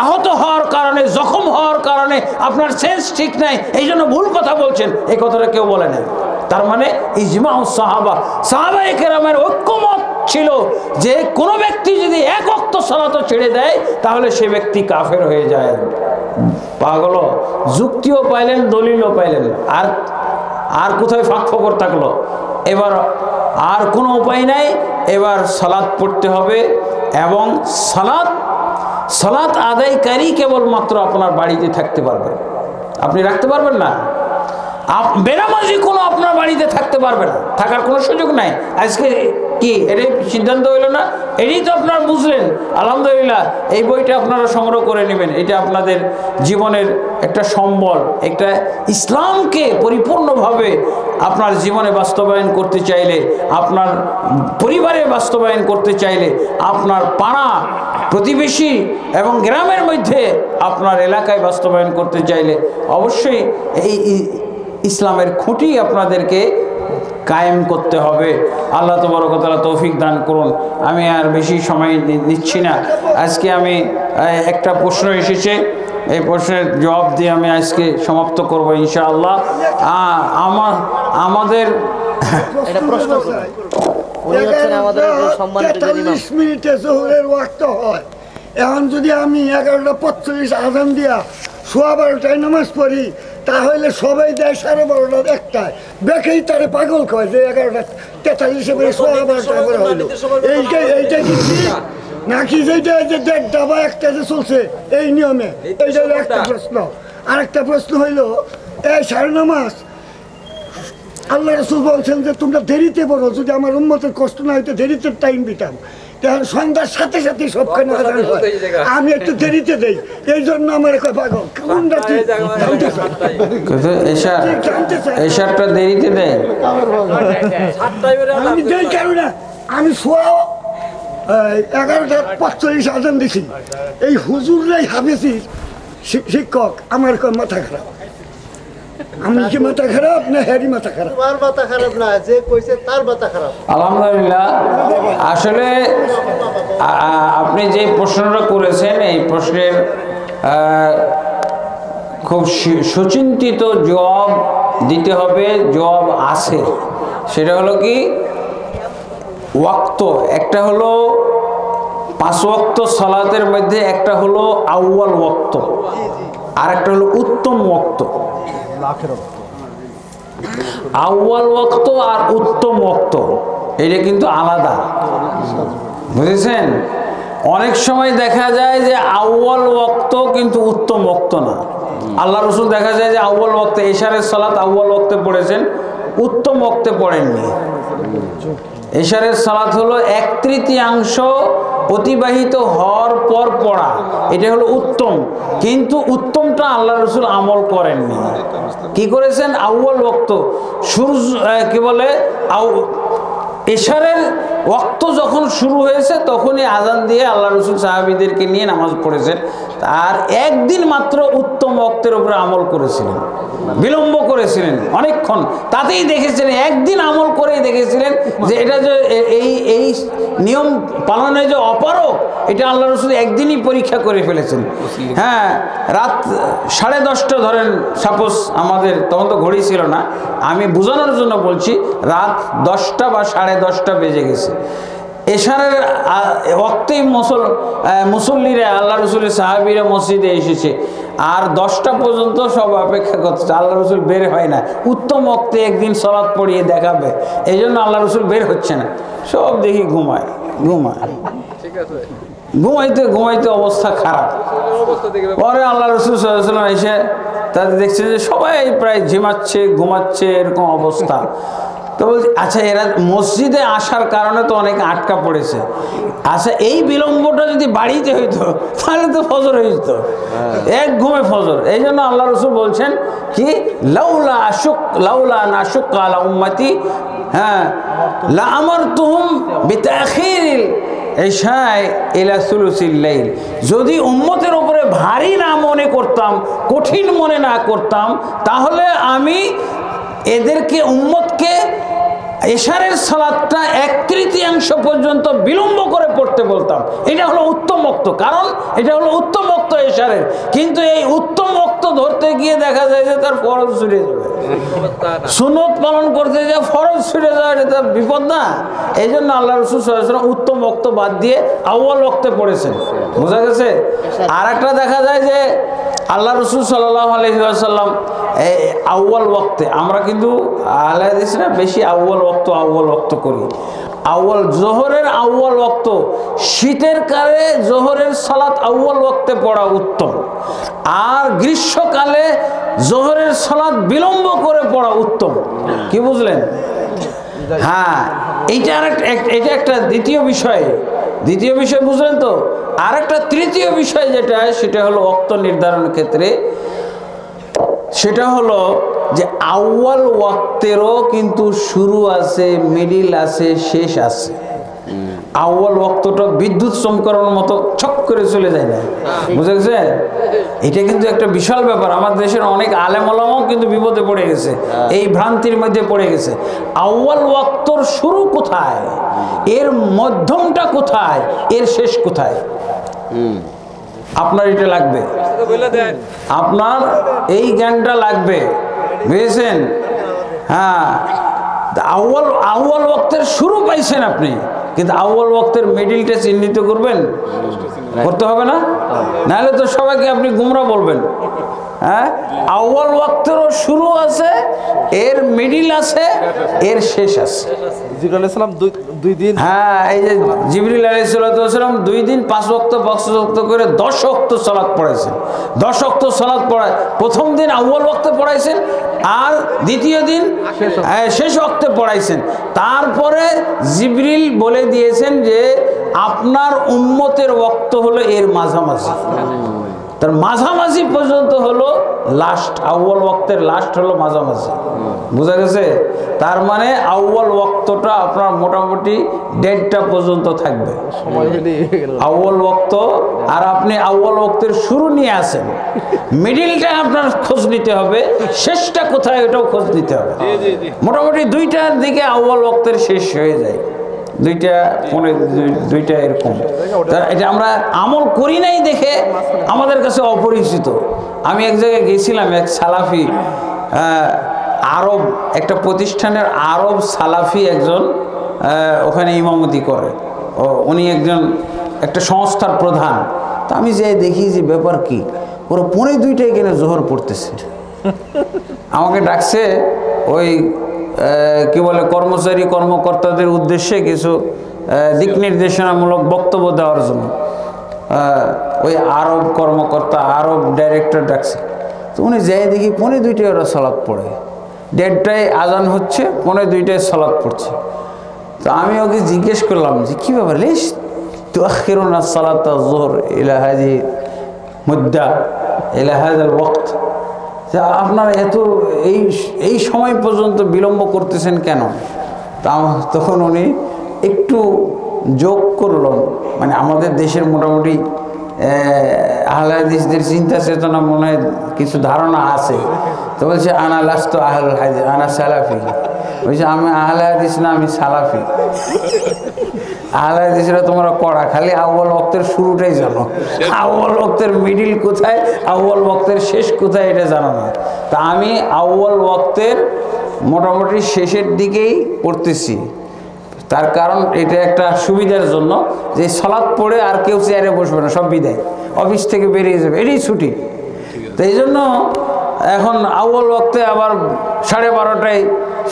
আহত হওয়ার কারণে, জখম হওয়ার কারণে আপনার সেন্স ঠিক নাই, এই জন্য ভুল কথা বলছেন, এই কথাটা কেউ বলে নাই। তার মানে ইজমাউস সাহাবা, সাহাবায়ে কেরামের ঐক্যমত ছিল যে কোনো ব্যক্তি যদি এক ওয়াক্ত সালাতও ছেড়ে দেয় তাহলে সে ব্যক্তি কাফের হয়ে যায়। পাগল, যুক্তিও পাইলেন, দলিলও পাইলেন, আর কোথায় ফাঁক ফকর থাকলো? এবার আর কোনো উপায় নাই, এবার সালাত পড়তে হবে। এবং সালাত আদায়কারী কেবলমাত্র আপনার বাড়িতে থাকতে পারবেন, আপনি রাখতে পারবেন না। বেনামাজি কোনো আপনার বাড়িতে থাকতে পারবে না, থাকার কোনো সুযোগ নাই। আজকে কি এটাই সিদ্ধান্ত হইল না? এটাই তো আপনারা বুঝলেন, আলহামদুলিল্লাহ। এই বইটা আপনারা সংগ্রহ করে নেবেন, এটা আপনাদের জীবনের একটা সম্বল। একটা ইসলামকে পরিপূর্ণভাবে আপনার জীবনে বাস্তবায়ন করতে চাইলে, আপনার পরিবারে বাস্তবায়ন করতে চাইলে, আপনার পাড়া প্রতিবেশী এবং গ্রামের মধ্যে আপনার এলাকায় বাস্তবায়ন করতে চাইলে অবশ্যই এই ইসলামের খুঁটি আপনাদেরকে কায়েম করতে হবে। আল্লাহ তাবারক ওয়া তাআলা তৌফিক দান করুন। আমি আর বেশি সময় নিচ্ছি না। আজকে আমি একটা প্রশ্ন এসেছে, এই প্রশ্নের জবাব দিয়ে আমি আজকে সমাপ্ত করব ইনশাআল্লাহ। আমাদের এটা প্রশ্ন উনি হচ্ছেন আমাদের সম্মানিত ইমাম। 40 মিনিটে যোহরের ওয়াক্ত হয়, এখন যদি আমি 11:45 আযান দিয়া সোয়া 12টায় নামাজ পড়ি তাহলে সবাই দেয় 12:30 1টায়, বেকেই তারে পাগল কয় যে 11:43 করে সোয়া 12টায় করে হইলো। এইটাই কি ঠিক নাকি যেটা যে 1:30 বা 1টা যে চলছে এই নিয়মে? এইটা হলো একটা প্রশ্ন। আরেকটা প্রশ্ন হইলো, এই সাড়ে নামাজ আল্লাহ রাসূল বলছেন যে তোমরা দেরিতে পড়ো, যদি আমার উম্মতের কষ্ট না হইতে দেরিতে টাইম দিতাম, সন্ধ্যার সাথে সাথে সবখানে আজান হয়, আমি একটু দেরিতে দেই, এই জন্য আমার পাগল। কোনটা ঠিক জানতে চাই। এশারটা দেরিতে দেয়, আমি দেই কারণে আমি সোয়া 11:45 আজান দিছি। এই হুজুররাই হাফেজি শিক্ষক আমার মাথা খারাপ। আমি কি মাথা খারাপ না হ্যারি মাথা খারাপ? তোমার মাথা খারাপ না, যে কইছে তার মাথা খারাপ। আলহামদুলিল্লাহ। আসলে আপনি যে প্রশ্নটা করেছেন এই প্রশ্নের খুব সুচিন্তিত জবাব দিতে হবে। জবাব আছে, সেটা হলো কি ওয়াক্ত। একটা হলো 5 ওয়াক্ত সালাতের মধ্যে একটা হলো আউয়াল ওয়াক্ত, আর একটা হলো উত্তম ওয়াক্ত। আউয়াল ওয়াক্ত আর উত্তম ওয়াক্ত এটা কিন্তু আলাদা, বুঝেছেন? অনেক সময় দেখা যায় যে আউয়াল ওয়াক্ত কিন্তু উত্তম ওয়াক্ত না। আল্লাহ রাসূল দেখা যায় যে আউয়াল ওয়াক্তে এশারের সালাত আউয়াল ওয়াক্তে পড়েছেন, উত্তম ওয়াক্তে পড়েননি। এশারের সালাত হলো 1/3 অতিবাহিত হওয়ার পর পড়া, এটা হলো উত্তম। কিন্তু উত্তমটা আল্লাহ রাসূল আমল করেননি। কি করেছেন? আউয়াল ওয়াক্ত সূর্য কি বলে এশারের ওয়াক্ত যখন শুরু হয়েছে তখনই আজান দিয়ে আল্লাহ রসুল সাহাবীদেরকে নিয়ে নামাজ পড়েছেন। আর একদিন মাত্র উত্তম ওয়াক্তের উপরে আমল করেছিলেন, বিলম্ব করেছিলেন অনেকক্ষণ, তাতেই দেখেছিলেন, একদিন আমল করেই দেখেছিলেন যে এটা যে এই নিয়ম পালনে যে অপারক, এটা আল্লাহ রসুল একদিনই পরীক্ষা করে ফেলেছেন। হ্যাঁ, রাত 10:30 ধরেন সাপোজ, আমাদের তখন তো ঘড়ি ছিল না, আমি বোঝানোর জন্য বলছি, রাত 10টা বা 10:30 বেজে গেছে। এশারের ওয়াক্তেই মুসল্লিরা, আল্লাহ রসুলের সাহাবীরা মসজিদে এসেছে, আর 10টা পর্যন্ত সব অপেক্ষা করছে, আল্লাহ রসুল বের হয় না। উত্তম ওয়াক্তে একদিন সালাত পড়িয়ে দেখাবে, এই জন্য আল্লাহ রসুল বের হচ্ছে না, সব দেখি ঘুমায়। ঘুমাইতে অবস্থা খারাপ। পরে আল্লাহ রসুল সাল্লাল্লাহু আলাইহি ওয়াসাল্লাম এসে তাদের দেখছে যে সবাই প্রায় ঝিমাচ্ছে, ঘুমাচ্ছে, এরকম অবস্থা। তো বলছি, আচ্ছা এরা মসজিদে আসার কারণে তো অনেকে আটকা পড়েছে, আচ্ছা এই বিলম্বটা যদি বাড়িতে হইতো তাহলে তো ফজর হয়ে যেত, এক ঘুমে ফজর। এই জন্য আল্লাহ রসুল বলছেন কি, লাউলা নাশুক আলা উম্মতি, হ্যাঁ, লা আমারতুহুম বিতাখিরিল ইশা'i ইলা সুলুসিল লাইল, যদি উম্মতের উপরে ভারী না মনে করতাম, কঠিন মনে না করতাম, তাহলে আমি এদেরকে, উম্মতকে এশারের সালাতটা 1/3 পর্যন্ত বিলম্ব করে পড়তে বলতাম। এটা হলো উত্তম ওয়াক্ত, কারণ এটা হলো উত্তম ওয়াক্ত এশারের। কিন্তু এই উত্তম ওয়াক্ত ধরতে গিয়ে দেখা যায় যে তার ফরজ ছুটে যাবে, সুন্নত পালন করতে যা ফরজ ছুটে যাবে, এটা বিপদ না? এই জন্য আল্লাহ রাসূল সাল্লাল্লাহু আলাইহি ওয়াসাল্লাম উত্তম ওয়াক্ত বাদ দিয়ে আউয়াল ওয়াক্তে পড়েছেন। বোঝা গেছে? আর একটা দেখা যায় যে আল্লাহ রাসূল সাল্লাল্লাহু আলাইহি ওয়াসাল্লাম আউয়াল ওয়াক্তে, আমরা কিন্তু আহলে হাদিসরা বেশি আউয়াল ওয়াক্ত করি। জোহরের আউয়াল ওয়াক্ত, শীতের কালে জোহরের সালাত আউয়াল ওয়াক্তে পড়া উত্তম, আর গ্রীষ্মকালে জোহরের সালাত বিলম্ব করে পড়া উত্তম। কি বুঝলেন? হ্যাঁ, এটা একটা দ্বিতীয় বিষয় বুঝলেন তো? আর একটা তৃতীয় বিষয় যেটা, সেটা হলো ওয়াক্ত নির্ধারণের ক্ষেত্রে, সেটা হলো যে আউয়াল ওয়াক্তেরও কিন্তু শুরু আছে, মিডিল আছে, শেষ আছে। আউয়াল ওয়াক্তটা বিদ্যুৎ চমকানোর মতো ছক করে চলে যায় না, বুঝা গেছে? এটা কিন্তু একটা বিশাল ব্যাপার। আমার দেশের অনেক আলেম ওলামাও কিন্তু বিপদে পড়ে গেছে, এই ভ্রান্তির মধ্যে পড়ে গেছে। আউয়াল ওয়াক্তর শুরু কোথায়, এর মধ্যমটা কোথায়, এর শেষ কোথায়, আপনার এটা লাগবে, আপনার এই জ্ঞানটা লাগবে, বুঝেছেন? হ্যাঁ, আউয়াল ওয়াক্তের শুরু পাইছেন আপনি, কিন্তু আউয়াল ওয়াক্তের মিডিলটা চিহ্নিত করতে হবে না? নাহলে তো সবাইকে আপনি গুমরা বলবেন। হ্যাঁ, আউয়াল ওয়াক্তেরও শুরু আছে, এর মিডিল আছে, এর শেষ আছে। জিবরিল আলাইহিস সালাম 2 দিন, হ্যাঁ, এই যে জিবরিল আলাইহিস সালাম 2 দিন 5 ওয়াক্ত করে 10 ওয়াক্ত সালাত পড়াইছেন। 10 ওয়াক্ত সালাত পড়ায়, প্রথম দিন আউয়াল ওয়াক্তে পড়াইছেন, আর দ্বিতীয় দিন শেষ ওয়াক্তে পড়াইছেন। তারপরে জিবরিল বলে দিয়েছেন যে আপনার উম্মতের ওয়াক্ত হলো এর মাঝামাঝি, তার মাঝামাঝি পর্যন্ত হলো লাস্ট, আউয়াল ওয়াক্তের লাস্ট হলো মাঝামাঝি। বুঝা গেছে? তার মানে আউয়াল ওয়াক্তটা আপনার মোটামুটি 1:30টা পর্যন্ত থাকবে আউয়াল ওয়াক্ত, আর আপনি আউয়াল ওয়াক্তের শুরু নিয়ে আসেন, মিডিলটা আপনার খোঁজ নিতে হবে, শেষটা কোথায় এটাও খোঁজ নিতে হবে। মোটামুটি 2টার দিকে আউয়াল ওয়াক্তের শেষ হয়ে যায়, 2টা এরকম। এটা আমরা আমল করি নাই দেখে আমাদের কাছে অপরিচিত। আমি এক জায়গায় গেছিলাম, এক সালাফি, আরব একটা প্রতিষ্ঠানের আরব সালাফি একজন ওখানে ইমামতি করে, উনি একটা সংস্থার প্রধান। তা আমি যাই দেখি যে ব্যাপার কি, ওরা 1:45 এখানে জোহর পড়তেছে। আমাকে ডাকছে ওই কি বলে কর্মকর্তাদের উদ্দেশ্যে কিছু দিক নির্দেশনামূলক বক্তব্য দেওয়ার জন্য। ওই আরব কর্মকর্তা, আরব ডাইরেক্টর ডাকছে। তো উনি যাই দেখি 1:45 ওরা সালাত পড়ে, 1:30টায় আজান হচ্ছে, 1:45টায় সালাত পড়ছে। তো আমি ওকে জিজ্ঞেস করলাম যে কী ব্যাপার, লিস তো আখিরুনা সালাত যুহর ইলা হাযিহি মুদ্দা ইলা হাযাল ওয়াক্ত, আপনারা এত এই সময় পর্যন্ত বিলম্ব করতেছেন কেন? তখন উনি একটু যোগ করলাম, মানে আমাদের দেশের মোটামুটি আহলে হাদিসদের চিন্তা চেতনা মনে হয় কিছু ধারণা আছে। তো বলছে আনা লাস্তু আহলুল হাদিস আনা সালাফি, বলছে আমি আহলে হাদিস না, আমি সালাফি। আহলে হাদিসরা তোমরা কড়া, খালি আউয়াল ওয়াক্তের শুরুটাই জানো, আউয়াল ওয়াক্তের মিডিল কোথায়, আউয়াল ওয়াক্তের শেষ কোথায় এটা জানো না। তা আমি আউয়াল ওয়াক্তের মোটামুটি শেষের দিকেই পড়তেছি। তার কারণ এটা একটা সুবিধার জন্য যে সালাত পড়ে আর কেউ চেয়ারে বসবে না, সব বিদায়, অফিস থেকে বেরিয়ে যাবে, এটাই ছুটি। তো এই জন্য এখন আউয়াল ওয়াক্তে আবার 12:30টায়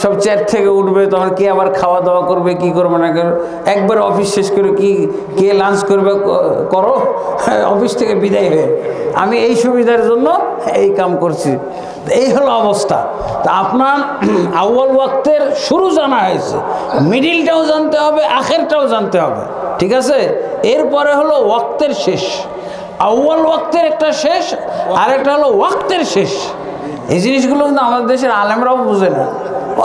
সব চেয়ার থেকে উঠবে, তখন কে আবার খাওয়া দাওয়া করবে, কি করবে না করবে, একবার অফিস শেষ করে কি কে লাঞ্চ করবে করো, অফিস থেকে বিদায় হয়ে। আমি এই সুবিধার জন্য এই কাম করছি। এই হলো অবস্থা। তা আপনার আউয়াল ওয়াক্তের শুরু জানা হয়েছে, মিডিলটাও জানতে হবে, আখেরটাও জানতে হবে, ঠিক আছে? এরপরে হলো ওয়াক্তের শেষ। আউয়াল ওয়াক্তের একটা শেষ, আর একটা হলো ওয়াক্তের শেষ। এই জিনিসগুলো কিন্তু আমাদের দেশের আলেমরাও বুঝে না।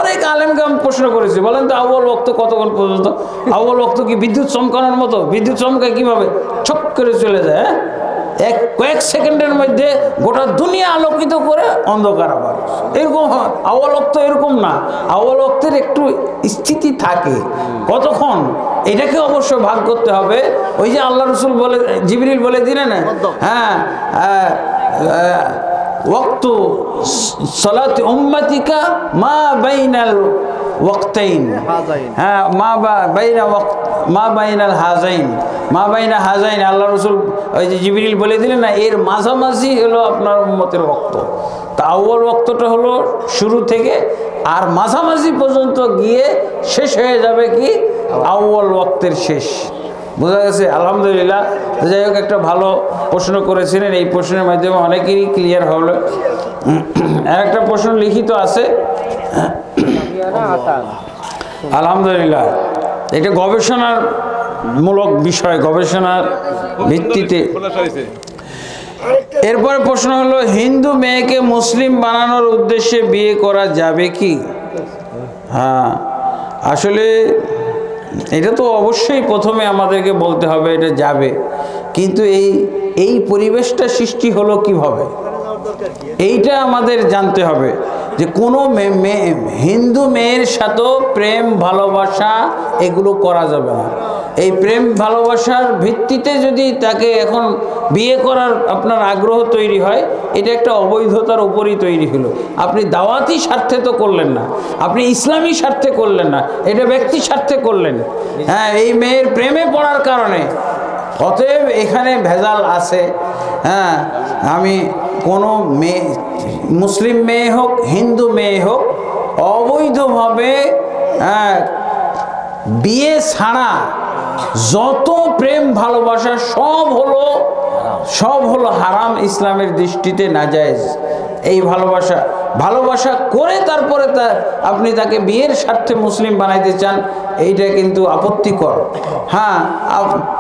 অনেক আলেমকে আমি প্রশ্ন করেছি, বলেন তো আউয়াল ওয়াক্ত কতক্ষণ পর্যন্ত? আউয়াল ওয়াক্ত কি বিদ্যুৎ চমকানোর মতো? বিদ্যুৎ চমকায় কীভাবে? ছক করে চলে যায়, হ্যাঁ? কয়েক সেকেন্ডের মধ্যে গোটা দুনিয়া আলোকিত করে অন্ধকার আবার। এরকম আউয়াল ওয়াক্ত এরকম না, আউয়াল ওয়াক্তের একটু স্থিতি থাকে। কতক্ষণ এটাকে অবশ্য ভাগ করতে হবে। ওই যে আল্লাহ রসুল বলে, জিবরিল বলে দিলেন, হ্যাঁ ওয়াক্তু সালাতি উম্মতিকা মা বাইনাল ওয়াক্তাইন, হ্যাঁ মা বাইনাল হাজাইন, মা বাইনা হাজাইন। আল্লাহ রসুল ওই যে জিবরিল বলে দিলেন না, এর মাঝামাঝি হলো আপনার উম্মতের ওয়াক্ত। তা আউয়াল ওয়াক্তটা হলো শুরু থেকে, আর মাঝামাঝি পর্যন্ত গিয়ে শেষ হয়ে যাবে কি আউয়াল ওয়াক্তের শেষ। বোঝা গেছে? আলহামদুলিল্লাহ। যাই হোক, একটা ভালো প্রশ্ন করেছিলেন, এই প্রশ্নের মাধ্যমে অনেকেরই ক্লিয়ার হলো। আর একটা প্রশ্ন লিখিত আছে, আলহামদুলিল্লাহ, এটা গবেষণার মূলক বিষয়, গবেষণার ভিত্তিতে। এরপরে প্রশ্ন হলো, হিন্দু মেয়েকে মুসলিম বানানোর উদ্দেশ্যে বিয়ে করা যাবে কি? হ্যাঁ, আসলে এটা তো অবশ্যই প্রথমে আমাদেরকে বলতে হবে এটা যাবে, কিন্তু এই পরিবেশটা সৃষ্টি হলো কিভাবে, এইটা আমাদের জানতে হবে। যে কোনো হিন্দু মেয়ের সাথেও প্রেম ভালোবাসা এগুলো করা যাবে না। এই প্রেম ভালোবাসার ভিত্তিতে যদি তাকে এখন বিয়ে করার আপনার আগ্রহ তৈরি হয়, এটা একটা অবৈধতার উপরই তৈরি হলো। আপনি দাওয়াতি স্বার্থে তো করলেন না, আপনি ইসলামী স্বার্থে করলেন না, এটা ব্যক্তি স্বার্থে করলেন। হ্যাঁ, এই মেয়ের প্রেমে পড়ার কারণে, অতএব এখানে ভেজাল আছে। হ্যাঁ, আমি কোনো মেয়ে, মুসলিম মেয়ে হোক হিন্দু মেয়ে হোক, অবৈধভাবে বিয়ে ছাড়া যত প্রেম ভালোবাসা সব হলো হারাম, ইসলামের দৃষ্টিতে নাজায়েজ। এই ভালোবাসা করে তারপরে আপনি তাকে বিয়ের স্বার্থে মুসলিম বানাইতে চান, এইটা কিন্তু আপত্তিকর। হ্যাঁ,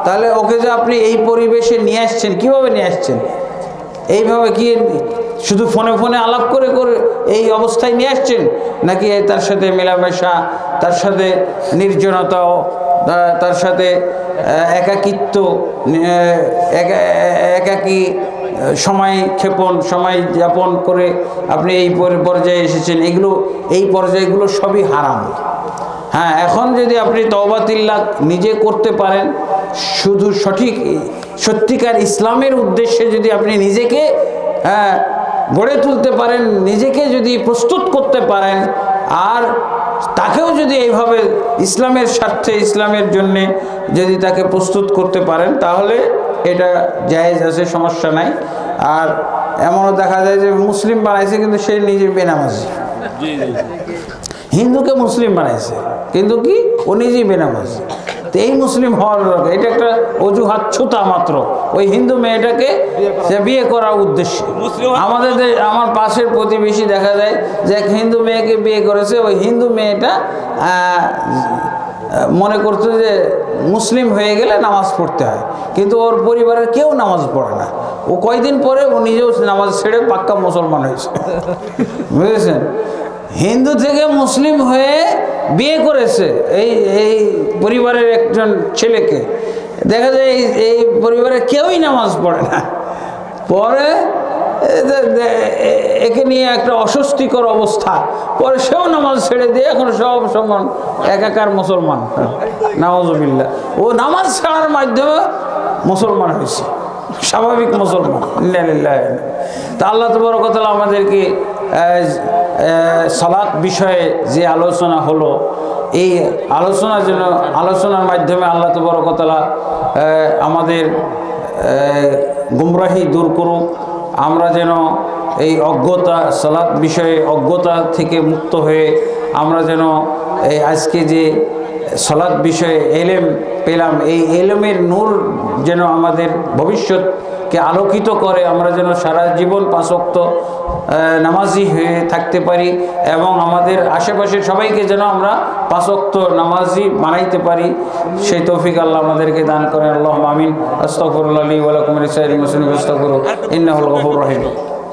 তাহলে ওকে যে আপনি এই পরিবেশে নিয়ে আসছেন, কীভাবে নিয়ে আসছেন? এইভাবে কি শুধু ফোনে ফোনে আলাপ করে করে এই অবস্থায় নিয়ে আসছেন, নাকি তার সাথে মেলামেশা, তার সাথে নির্জনতাও, তার সাথে একাকিত্ব, একাকী সময় যাপন করে আপনি এই পর্যায়ে এসেছেন? এই পর্যায়গুলো সবই হারাম। হ্যাঁ, এখন যদি আপনি তওবাতিল্লাহ নিজে করতে পারেন, শুধু সত্যিকার ইসলামের উদ্দেশ্যে যদি আপনি নিজেকে গড়ে তুলতে পারেন, নিজেকে যদি প্রস্তুত করতে পারেন, আর তাকেও যদি এইভাবে ইসলামের স্বার্থে, ইসলামের জন্যে যদি তাকে প্রস্তুত করতে পারেন, তাহলে এটা জায়েজ আছে, সমস্যা নাই। আর এমনও দেখা যায় যে মুসলিম বানাইছে কিন্তু সে নিজে বেনামাজি, হিন্দুকে মুসলিম বানাইছে কিন্তু কি ও নিজেই বেনামাজি। তো এই মুসলিম হওয়ার দরকার, এটা একটা অজুহাত ছুতা মাত্র ওই হিন্দু মেয়েটাকে বিয়ে করার উদ্দেশ্যে। আমার পাশের প্রতিবেশী দেখা যায় যে এক হিন্দু মেয়েকে বিয়ে করেছে, ওই হিন্দু মেয়েটা মনে করতো যে মুসলিম হয়ে গেলে নামাজ পড়তে হয়, কিন্তু ওর পরিবারের কেউ নামাজ পড়ে না। ও কয়দিন পরে ও নিজেও নামাজ ছেড়ে পাক্কা মুসলমান হয়েছে, বুঝেছেন? হিন্দু থেকে মুসলিম হয়ে বিয়ে করেছে এই পরিবারের একজন ছেলেকে, দেখা যায় এই পরিবারে কেউই নামাজ পড়ে না, পরে একে নিয়ে একটা অস্বস্তিকর অবস্থা, পরে সেও নামাজ ছেড়ে দিয়ে এখন সব সমান একাকার মুসলমান, নাউজুবিল্লাহ। ও নামাজ ছাড়ার মাধ্যমে মুসলমান হয়েছে, স্বাভাবিক মুসলমান। তা আল্লাহ তাবারক ওয়া তাআলা আমাদেরকে সালাত বিষয়ে যে আলোচনা হলো, এই আলোচনার মাধ্যমে আল্লাহ তাবারক ওয়া তাআলা আমাদের গুমরাহি দূর করুক, আমরা যেন এই অজ্ঞতা, সালাত বিষয়ে অজ্ঞতা থেকে মুক্ত হয়ে আমরা যেন এই আজকে যে সালাত বিষয়ে এলেম পেলাম, এই এলেমের নূর যেন আমাদের ভবিষ্যৎকে আলোকিত করে, আমরা যেন সারা জীবন 5 ওয়াক্ত নামাজি হয়ে থাকতে পারি এবং আমাদের আশেপাশের সবাইকে যেন আমরা 5 ওয়াক্ত নামাজি বানাইতে পারি, সেই তৌফিক আল্লাহ আমাদেরকে দান করেন। আল্লাহুম্মা আমিন। আস্তাগফিরুল্লাহ লি ওয়া লাকুম ওয়া লিসাইরিল মুসলিমিন ফাস্তাগফিরুহু ইন্নাহুল গফুরুর রহিম।